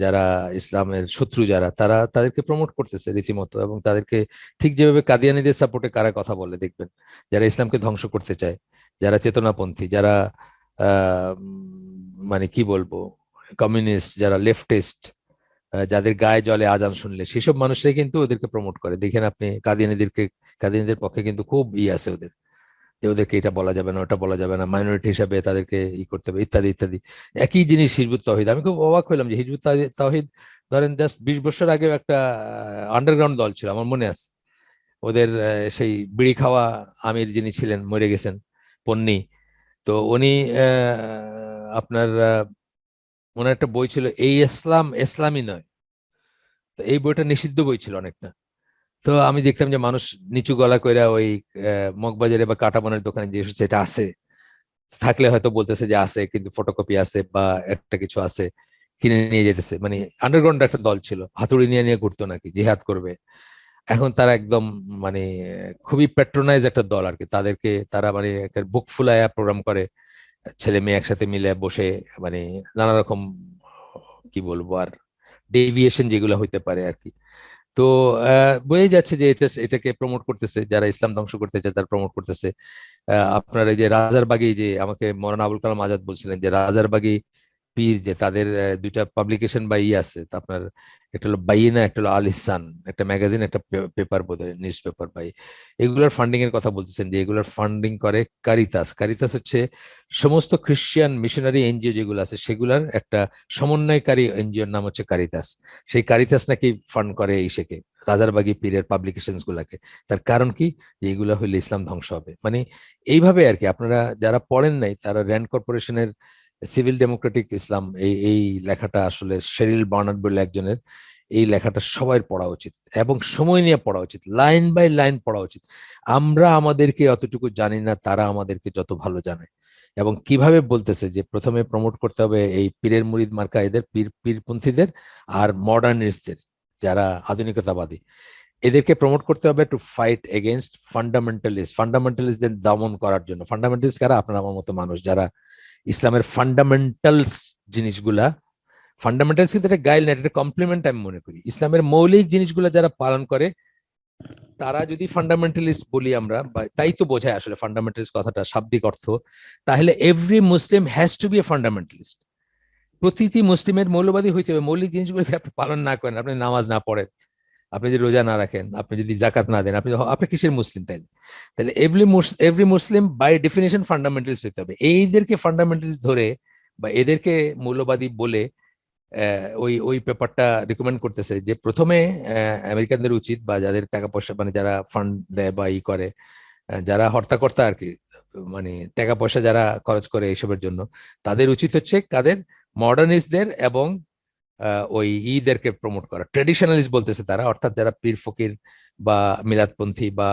যারা ইসলামের শত্রু যারা, তারা তাদেরকে প্রমোট করতেছে রীতিমতো, এবং তাদেরকে ঠিক যেভাবে কাদিয়ানীদের সাপোর্টে কারা কথা বলে দেখবেন, যারা ইসলামকে ধ্বংস করতে চায়, যারা চেতনাপন্থী, যারা মানে কি বলবো, কমিউনিস্ট, যারা লেফটিস্ট, যাদের গায়ে জলে আজান শুনলে সেসব মানুষরাই কিন্তু ওদেরকে প্রমোট করে। দেখেন আপনি কাদিয়ানীদের পক্ষে কিন্তু খুব আছে ওদের, যে ওদেরকে এটা বলা যাবে না, ওটা বলা যাবে না, মাইনরিটি হিসাবে তাদেরকে করতে হবে, ইত্যাদি ইত্যাদি। একই জিনিস হিজবুত তাওহীদ, আমি খুব অবাক হলাম যে হিজবুত তাওহীদ ধরেন জাস্ট 20 বছর আগেও একটা আন্ডারগ্রাউন্ড দল ছিল, আমার মনে আছে। ওদের সেই বিড়ি খাওয়া আমির যিনি ছিলেন, মরে গেছেন, পন্নী। তো উনি আপনার ওনার একটা বই ছিল, এই ইসলাম ইসলামী নয়। তো এই বইটা নিষিদ্ধ বই ছিল অনেকটা। তো আমি দেখতাম যে মানুষ নিচু গলা কইরা ওই মগবাজারে বা কাঁটাবনের দোকানে যে সেটা আছে, থাকলে হয়তো বলতেছে যে আছে, কিন্তু ফটোকপি আছে বা একটা কিছু আছে, কিনে নিয়ে যেতেছে। মানে আন্ডারগ্রাউন্ড একটা দল ছিল, হাতুড়ি নিয়ে নিয়ে ঘুরতো নাকি, জিহাদ করবে। এখন তারা একদম মানে খুবই প্যাট্রোনাইজ একটা দল আর কি। তাদেরকে তারা মানে বুক ফুলায়া প্রোগ্রাম করে, ছেলে মেয়ে একসাথে মিলে বসে, মানে নানা রকম কি বলবো আর ডেভিয়েশন যেগুলো হইতে পারে আর কি। তো বোঝাই যাচ্ছে যে এটাকে প্রমোট করতেছে, যারা ইসলাম ধ্বংস করতে চায় তারা প্রমোট করতেছে। আপনার এই যে রাজারবাগী, যে আমাকে মৌলানা আবুল কালাম আজাদ বলছিলেন যে রাজারবাগী পীর, যে তাদের 2টা পাবলিকেশন বা আছে, তা আপনার একটা হলো বাইনা, একটা হলো আল ইহসান, একটা ম্যাগাজিন, একটা পেপার, বোধহয় নিউজ পেপার। এগুলোর ফান্ডিং এর কথা বলতেছেন, যে এগুলোর ফান্ডিং করে কারিতাস। কারিতাস হচ্ছে সমস্ত খ্রিস্টিয়ান মিশনারি এনজিও যেগুলো আছে সেগুলার একটা সমন্বয়কারী এনজিওর নাম হচ্ছে কারিতাস। সেই কারিতাস নাকি ফান্ড করে ইসেকে, রাজারবাগী পীরের পাবলিকেশনস গুলাকে। তার কারণ কি, যে এগুলা হইলে ইসলাম ধ্বংস হবে। মানে এইভাবে আর কি। আপনারা যারা পড়েন নাই তারা র্যান্ড কর্পোরেশনের সিভিল ডেমোক্রেটিক ইসলাম, এই লেখাটা আসলে শেরিল বার্নার্ড বলে একজনের, এই লেখাটা সবাই পড়া উচিত এবং সময় নিয়ে পড়া উচিত, লাইন বাই লাইন পড়া উচিত। আমরা আমাদেরকে অতটুকু জানি না, তারা আমাদেরকে যত ভালো জানে। এবং কিভাবে বলতেছে যে প্রথমে প্রমোট করতে হবে এই পীরের মুরিদ মার্কা এদের, পীরপন্থীদের আর মডার্নিস্টদের, যারা আধুনিকতাবাদী, এদেরকে প্রমোট করতে হবে টু ফাইট এগেনস্ট ফান্ডামেন্টালিস্টদের দমন করার জন্য। ফান্ডামেন্টালিস্ট কারা? আপনার আমার মতো মানুষ যারা ইসলামের ফান্ডামেন্টালস জিনিসগুলা, ফান্ডামেন্টালস কিন্তু এটা গাইড না, এটা কমপ্লিমেন্ট আমি মনে করি। ইসলামের মৌলিক জিনিসগুলো যারা পালন করে তারা যদি ফান্ডামেন্টালিস্ট বলি আমরা, বা তাই তো বোঝায় আসলে ফান্ডামেন্টালিস্ট কথাটা শাব্দিক অর্থ, তাহলে every Muslim has to be a fundamentalist. প্রতিটি মুসলিমের মৌলবাদী হইতে হবে। মৌলিক জিনিসগুলো যদি আপনি পালন না করেন, আপনি নামাজ না পড়েন, আপনি যদি রোজা না রাখেন, আপনি যদি জাকাত না দেন, আপনি কিসের মুসলিম তাইলে? তাহলে every Muslim by definition fundamentalist হতে হবে। এইদেরকে ফান্ডামেন্টালিস্ট ধরে বা এদেরকে মৌলবাদী বলে ওই ওই পেপারটা রিকমেন্ড করতেছে যে প্রথমে আমেরিকানদের উচিত, বা যাদের টাকা পয়সা মানে যারা ফান্ড দেয় বা ই করে, যারা হর্তাকর্তা আর কি, মানে টাকা পয়সা যারা খরচ করে এইসবের জন্য, তাদের উচিত হচ্ছে কাদের, মডার্নিস্টদের এবং ওই ঈদেরকে প্রমোট করা। ট্রেডিশনালিস্ট বলতেছে তারা, অর্থাৎ যারা পীর ফকির বা মিলাদপন্থী বা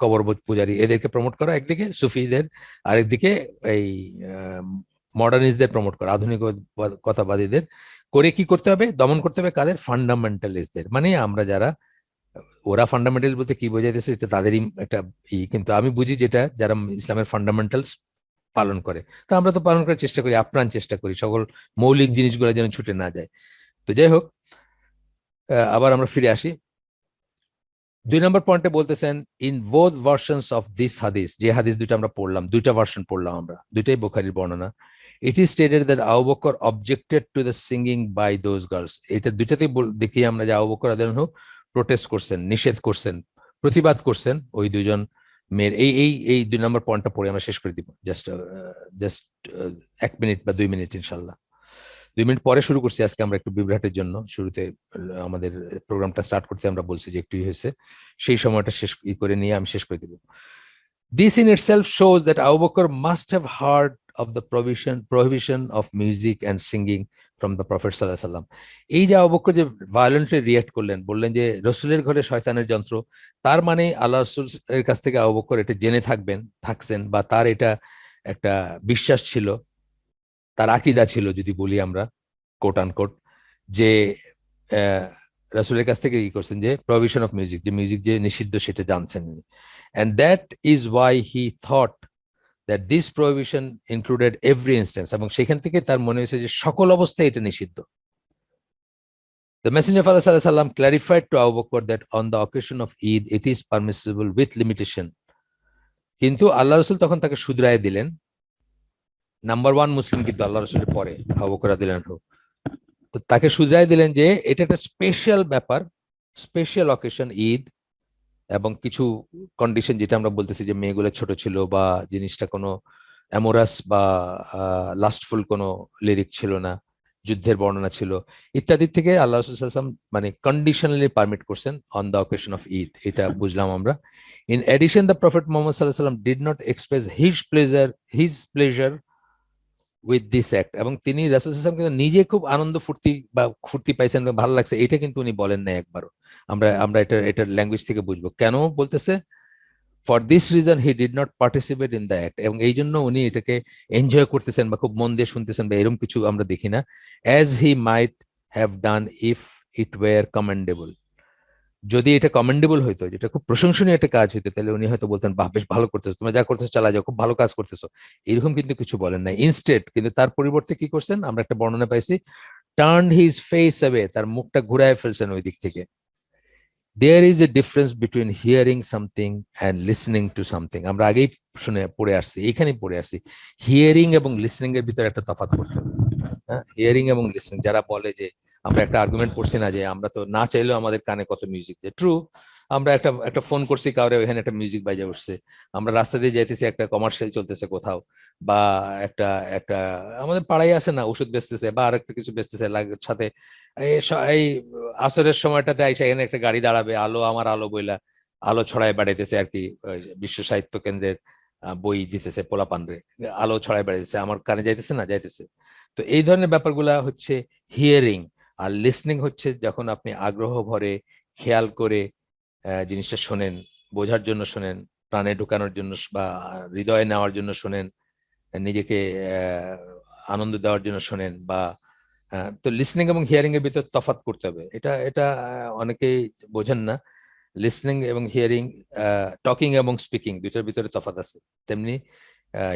কবর পূজারী, এদেরকে প্রমোট করা একদিকে, সুফিদের আরেকদিকে, এই মডার্নিস্টদের প্রমোট করা, আধুনিকতাবাদীদের। করে কি করতে হবে, দমন করতে হবে কাদের, ফান্ডামেন্টালিস্টদের। মানে আমরা যারা, ওরা ফান্ডামেন্টাল বলতে কি বোঝাইতেছে এটা তাদেরই একটা কিন্তু আমি বুঝি যেটা যারা ইসলামের ফান্ডামেন্টালস পালন করে। তো আমরা তো পালন করার চেষ্টা করি, আপ্রাণ চেষ্টা করি, সকল মৌলিক জিনিসগুলো যেন ছুটে না যায়। তো যাই হোক, আবার আমরা ফিরে আসি। 2 নম্বর পয়েন্টে বলতেছেন, in both versions of this হাদিস, যে হাদিস দুইটা আমরা পড়লাম, দুইটা ভার্সন পড়লাম আমরা, দুইটাই বুখারীর বর্ণনা। It is stated that Abu Bakr objected to the singing by those girls. এটা দুইটাতেই দেখি আমরা যে আবু বকর রাদিয়াল্লাহু আনহু প্রোটেস্ট করছেন, নিষেধ করছেন, প্রতিবাদ করছেন ওই দুইজন মেয়ের। এই 2 নম্বর পয়েন্টটা পড়ে আমরা শেষ করে দিব, জাস্ট জাস্ট 1 মিনিট বা 2 মিনিট ইনশাল্লাহ। 2 মিনিট পরে শুরু করছি আজকে আমরা, একটু বিভ্রাটের জন্য শুরুতে আমাদের প্রোগ্রামটা স্টার্ট করতে আমরা বলছি যে একটু হয়েছে, সেই সময়টা শেষ করে নিয়ে আমি শেষ করে দিব। This in itself shows that Abu Bakr must have heard of the prohibition of music and singing from the Prophet sallallahu alaihi wasallam. এই যে আবু বকর যে ভায়োলেন্টলি রিয়াক্ট করলেন, বললেন যে রসুলের ঘরে শয়তানের যন্ত্র, তার মানে আল্লাহ রসুল এর কাছ থেকে আবু বকর এটা জেনে থাকছেন, বা তার এটা একটা বিশ্বাস ছিল, তার আকীদা ছিল যদি বলি আমরা, কোট আনকোট, যে রাসূলের কাছ থেকে ই করছেন যে প্রভিশন অফ মিউজিক, যে মিউজিক যে নিষিদ্ধ সেটা জানছেন। And that is why he thought that this provision included every instance, এবং সেখান থেকে তার মনে হয়েছে যে সকল অবস্থায় এটা নিষিদ্ধ। The Messenger of Allah sallallahu alaihi wasallam clarified to Abu Bakr that on the occasion of Eid it is permissible with limitation. কিন্তু আল্লাহ রসুল তখন তাকে শুধরায় দিলেন। নাম্বার 1 মুসলিম কিন্তু আল্লাহ রসুলের পরে আবু বকর রাদিয়াল্লাহু আনহু, তো তাকে শুধরাই দিলেন যে এটা একটা স্পেশাল ব্যাপার, স্পেশাল অকেশন ঈদ, এবং কিছু কন্ডিশন যেটা আমরা বলতেছি যে মেয়েগুলো ছোট ছিল, বা জিনিসটা কোনো অ্যামোরাস বা লাস্টফুল কোনো লিরিক ছিল না, যুদ্ধের বর্ণনা ছিল, ইত্যাদি থেকে আল্লাহ রাসূল সাল্লাল্লাহু আলাইহি ওয়াসাল্লাম মানে কন্ডিশনালি পারমিট করছেন on the occasion of Eid, এটা বুঝলাম আমরা। In addition the prophet Muhammad সাল্লাল্লাহু আলাইহি ওয়াসাল্লাম did not express his pleasure with this act, এবং তিনি রাসূল সাল্লাল্লাহু আলাইহি ওয়াসাল্লাম কিন্তু নিজে খুব আনন্দ ফুর্তি পাইছেন, ভালো লাগছে, এটা কিন্তু উনি বলেন নাই একবারও। আমরা আমরা এটার ল্যাঙ্গুয়েজ থেকে বুঝবো কেন বলতেছে, for this reason he did not participate in the act, এবং এই জন্য উনি এটাকে এনজয় করতেছেন বা খুব মন দিয়ে শুনতেছেন বা এরকম কিছু আমরা দেখি না, as he might have done if it were commendable. যদি এটা কমেন্ডেবল হইতো, যেটা খুব প্রশংসনীয় একটা কাজ হইতো, তাহলে উনি হয়তো বলতেন, বাহ বেশ ভালো করতেছো, তোমরা যা করতেছো চালা যাও, খুব ভালো কাজ করতেছো, এরকম কিন্তু কিছু বলেন নাই। ইনস্টেড কিন্তু তার পরিবর্তে কি করছেন, আমরা একটা বর্ণনা পাইছি, টার্ন হিজ ফেস অ্যাওয়ে, তার মুখটা ঘুরায় ফেলছেন ওই দিক থেকে। There is a difference between hearing something and listening to something, আমরা আগেই শুনে পড়ে আসছি, এখানেই পড়ে আসছি, হিয়ারিং এবং লিসনিং এর ভিতরে একটা তফাৎ করতে হবে। হ্যাঁ, হিয়ারিং এবং লিসনিং, যারা বলে যে আমরা একটা আর্গুমেন্ট করছি না যে আমরা তো না চাইলেও আমাদের কানে কত মিউজিক দেয়, ট্রু, আমরা একটা একটা ফোন করছি কাউরে, ওখানে একটা মিউজিক বাজে উঠছে, আমরা রাস্তা দিয়ে যাইতেছি, একটা কমার্শিয়াল চলতেছে কোথাও, বা একটা একটা আমাদের পাড়ায় আসে না, ওষুধ বেচতেছে বা আরেকটা কিছু বেচতেছে সাথে, এই আসরের সময়টাতে আইসা এখানে একটা গাড়ি দাঁড়াবে, আলো আমার আলো বইলা আলো ছড়ায় বেড়াইতেছে আর কি, বিশ্ব সাহিত্য কেন্দ্রের বই দিতেছে পোলাপানরে, আলো ছড়ায় বেড়াইতেছে, আমার কানে যাইতেছে না, যাইতেছে। তো এই ধরনের ব্যাপারগুলা হচ্ছে হিয়ারিং। আর লিসনিং হচ্ছে যখন আপনি আগ্রহ ভরে খেয়াল করে জিনিসটা শোনেন, বোঝার জন্য শোনেন, প্রাণে ঢুকানোর জন্য বা হৃদয়ে নেওয়ার জন্য শোনেন, নিজেকে আনন্দ দেওয়ার জন্য শোনেন, বা তো লিসনিং এবং হিয়ারিং এর ভিতর তফাৎ করতে হবে, এটা এটা অনেকেই বোঝেন না। লিসনিং এবং হিয়ারিং, টকিং এবং স্পিকিং দুইটার ভিতরে তফাৎ আছে, তেমনি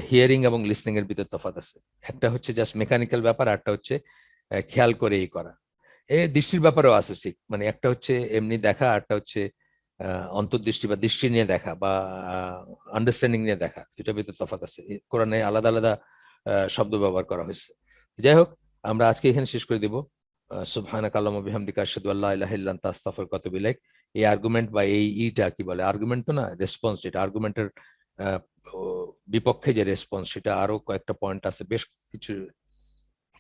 হিয়ারিং এবং লিসনিং এর ভিতরে তফাৎ আছে। একটা হচ্ছে জাস্ট মেকানিক্যাল ব্যাপার, আর একটা হচ্ছে খেয়াল করে এই করা। এই দৃষ্টির ব্যাপারেও আছে ঠিক, মানে একটা হচ্ছে এমনি দেখা, আরটা হচ্ছে অন্তর্দৃষ্টি বা দৃষ্টি নিয়ে দেখা, বা আন্ডারস্ট্যান্ডিং নিয়ে দেখা, দুটার ভিতরে তফাৎ আছে। কোরআনে আলাদা আলাদা শব্দ ব্যবহার করা হয়েছে। যাই হোক, আমরা আজকে এখানে শেষ করে দিব। সুবহানাকা আল্লাহুম্মা বিহামদিকা আশহাদু আল্লা ইলাহা ইল্লা আনতা আস্তাগফিরুকা ওয়া আতুবু ইলাইক। এই আর্গুমেন্ট বা এই ইটা কি বলে, আর্গুমেন্ট তো না, রেসপন্স, যেটা আর্গুমেন্টের বিপক্ষে যে রেসপন্স, সেটা আরো কয়েকটা পয়েন্ট আছে, বেশ কিছু,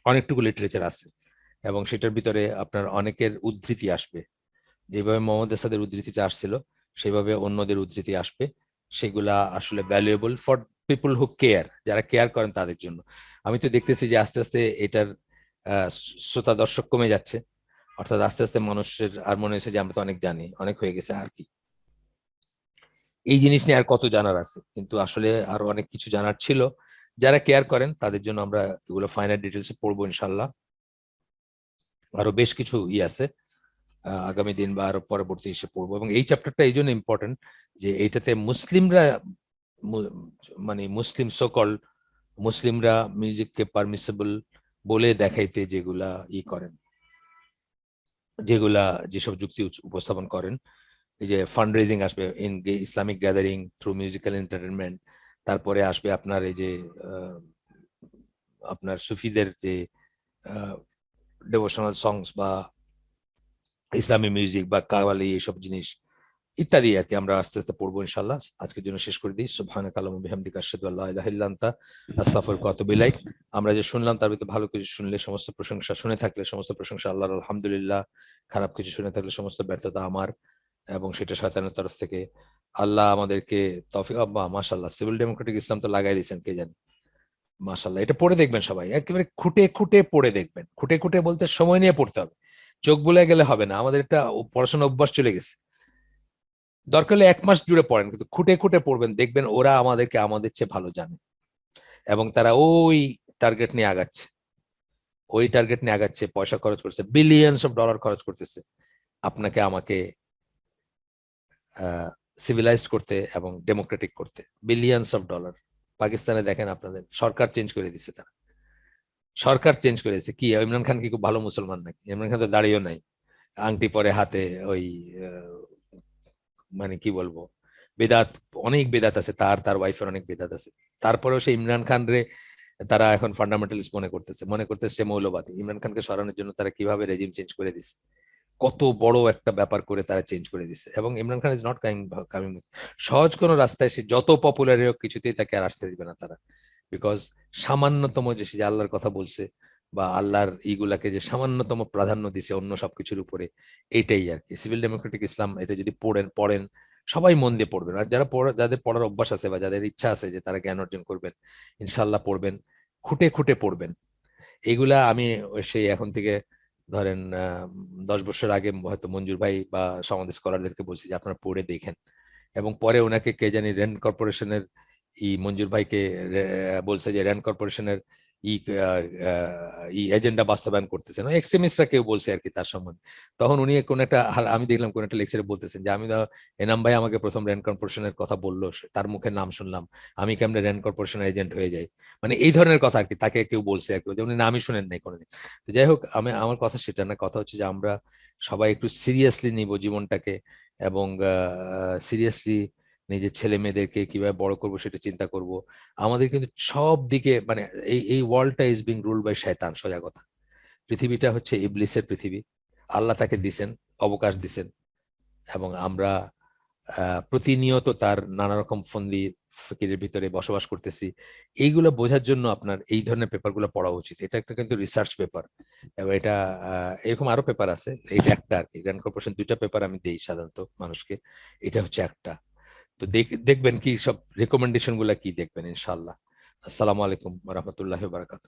অনেকটুকু লিটারেচার আছে, এবং সেটার ভিতরে আপনার অনেকের উদ্ধৃতি আসবে, যেভাবে মোহাম্মদ এরশাদের উদ্ধৃতিটা আসছিল সেভাবে অন্যদের উদ্ধৃতি আসবে। সেগুলা আসলে valuable for people who care, যারা কেয়ার করেন তাদের জন্য। আমি তো দেখতেছি যে আস্তে আস্তে এটার শ্রোতা দর্শক কমে যাচ্ছে, অর্থাৎ আস্তে আস্তে মানুষের আর মনে হয়েছে যে আমরা তো অনেক জানি, অনেক হয়ে গেছে আর কি। এই জিনিস নিয়ে আর কত জানার আছে, কিন্তু আসলে আরো অনেক কিছু জানার ছিল। যারা কেয়ার করেন তাদের জন্য আমরা এগুলো ফাইনাল ডিটেলসে পড়বো ইনশাল্লাহ। আরো বেশ কিছু আছে আগামী দিন বা আরো পরবর্তী এসে পড়বো। এবং এই চ্যাপ্টারটা এই জন্য ইম্পর্টেন্ট যে এইটাতে মুসলিমরা মানে মুসলিম সকল মুসলিমরা মিউজিককে পারমিসেবল বলে দেখাইতে যেগুলা করেন, যেগুলা যেসব যুক্তি উপস্থাপন করেন, এই যে ফান্ড রেজিং আসবে in Islamic gathering through musical entertainment, তারপরে আসবে আপনার এই যে আপনার সুফিদের যে ডেভোশনাল সংস বা ইসলামী মিউজিক বা কাওয়ালি এইসব জিনিস ইত্যাদি আর কি আমরা আস্তে আস্তে পড়বো ইনশাল্লাহ। আজকের জন্য শেষ করে দিই। সুবহানাকা আল্লাহুম্মা বিহামদিকা আশহাদু আল্লা ইলাহা ইল্লা আনতা আস্তাগফিরুকা ওয়া আতুবু ইলাইক। আমরা যে শুনলাম তার ভিতরে ভালো কিছু শুনলে সমস্ত প্রশংসা, শুনে থাকলে সমস্ত প্রশংসা আল্লাহর, আলহামদুলিল্লাহ। খারাপ কিছু শুনে থাকলে সমস্ত ব্যর্থতা আমার, এবং সেটা শয়তানের তরফ থেকে। আল্লাহ আমাদেরকে তৌফিক। আব্বা মাশাআল্লাহ, সিভিল ডেমোক্রেটিক ইসলাম তো লাগাই দিয়েছেন কে জানি। মাশাআল্লাহ, এটা পড়ে দেখবেন সবাই, একেবারে খুঁটে খুঁটে পড়ে দেখবেন। খুঁটে খুঁটে বলতে সময় নিয়ে পড়তে হবে, চোখ বুলে গেলে হবে না। আমাদের একটা পড়াশোনা অভ্যাস চলে গেছে, দরকার হলে 1 মাস জুড়ে পড়েন, কিন্তু খুঁটে খুঁটে পড়বেন, দেখবেন ওরা আমাদেরকে আমাদের চেয়ে ভালো জানে, এবং তারা ওই টার্গেট নিয়ে আগাচ্ছে, ওই টার্গেট নিয়ে আগাচ্ছে, পয়সা খরচ করছে, বিলিয়নস অফ ডলার খরচ করতেছে আপনাকে আমাকে সিভিলাইজড করতে এবং ডেমোক্রেটিক করতে। Billions of dollar. পাকিস্তানে দেখেন আপনাদের সরকার চেঞ্জ করে দিচ্ছে, তারা সরকার চেঞ্জ করেছে কি? ইমরান খান কি খুব ভালো মুসলমান নাকি? ইমরান খান তো দাঁড়িয়েও নাই, আংটি পরে হাতে, ওই মানে কি বলবো, বেদাত, অনেক বেদাত আছে, তার তার ওয়াইফের অনেক বেদাত আছে। তারপরেও সে ইমরান খান রে তারা এখন ফান্ডামেন্টালিস্ট মনে করতেছে সে মৌলবাদী। ইমরান খানকে সরানোর জন্য তারা কিভাবে রেজিম চেঞ্জ করে দিচ্ছে, কত বড় একটা ব্যাপার করে তারা চেঞ্জ করে দিচ্ছে। এবং Imran Khan is not coming. সহজ কোন রাস্তায় সে যত পপুলার হোক কিছুতেই তাকে আর আসতে দিবে না তারা, বিকজ সামান্যতম যে সে যে আল্লাহর কথা বলছে বা আল্লাহর ইগুলাকে যে সামান্যতম প্রাধান্য দিছে অন্য সবকিছুর উপরে, এইটাই আর কি। সিভিল ডেমোক্রেটিক ইসলাম এটা যদি পড়েন সবাই মন দিয়ে পড়বেন। আর যারা যাদের পড়ার অভ্যাস আছে বা যাদের ইচ্ছা আছে যে তারা জ্ঞান অর্জন করবেন, ইনশাল্লাহ পড়বেন, খুঁটে খুঁটে পড়বেন। এগুলা আমি সেই এখন থেকে ধরেন 10 বছর আগে হয়তো মঞ্জুর ভাই বা সমাজ স্কলারদেরকে বলছি যে আপনারা পড়ে দেখেন। এবং পরে ওনাকে কে জানি র্যান্ড কর্পোরেশনের মঞ্জুর ভাইকে বলছে যে র্যান্ড কর্পোরেশনের ই এজেন্ডা বাস্তবায়ন করতেছে না, এক্সট্রিমিস্টরা কেউ বলছে আর কি তার সম্বন্ধে। তখন উনি কোন একটা আমি দেখলাম কোন একটা লেকচারে বলতেছেন যে আমি এনাম ভাই আমাকে প্রথম র্যান্ড কর্পোরেশনের কথা বললো, তার মুখে নাম শুনলাম, আমি কেমনে র্যান্ড কর্পোরেশনের এজেন্ট হয়ে যাই। মানে এই ধরনের কথা আর কি, তাকে কেউ বলছে আর কি, যেমন নামই শুনেন নাই কোনোদিন। তো যাই হোক, আমার কথা সেটা না, কথা হচ্ছে যে আমরা সবাই একটু সিরিয়াসলি নিব জীবনটাকে, এবং সিরিয়াসলি নিজের ছেলে মেয়েদেরকে কিভাবে বড় করবো সেটা চিন্তা করব। আমাদের কিন্তু সব দিকে মানে এই ওয়ার্ল্ডটা ইজ বিং রুলড বাই শয়তান। সোজা কথা, পৃথিবীটা হচ্ছে ইবলিসের পৃথিবী। আল্লাহ তাকে দিছেন, অবকাশ দিছেন, এবং আমরা প্রতিনিয়ত তার নানা রকম ফন্দি ফকিরের ভিতরে বসবাস করতেছি। এইগুলো বোঝার জন্য আপনার এই ধরনের পেপারগুলো পড়া উচিত। এটা একটা কিন্তু রিসার্চ পেপার, এবং এটা এরকম আরো পেপার আছে, এটা একটা আর কি। গ্র্যান্ড কর্পোরেশন 2টা পেপার আমি দেই সাধারণত মানুষকে, এটা হচ্ছে একটা। তো দেখবেন কি সব রেকমেন্ডেশন গুলা কি দেখবেন ইনশাল্লাহ। আসসালামু আলাইকুম ওয়া রাহমাতুল্লাহি ওয়া বারাকাতুহু।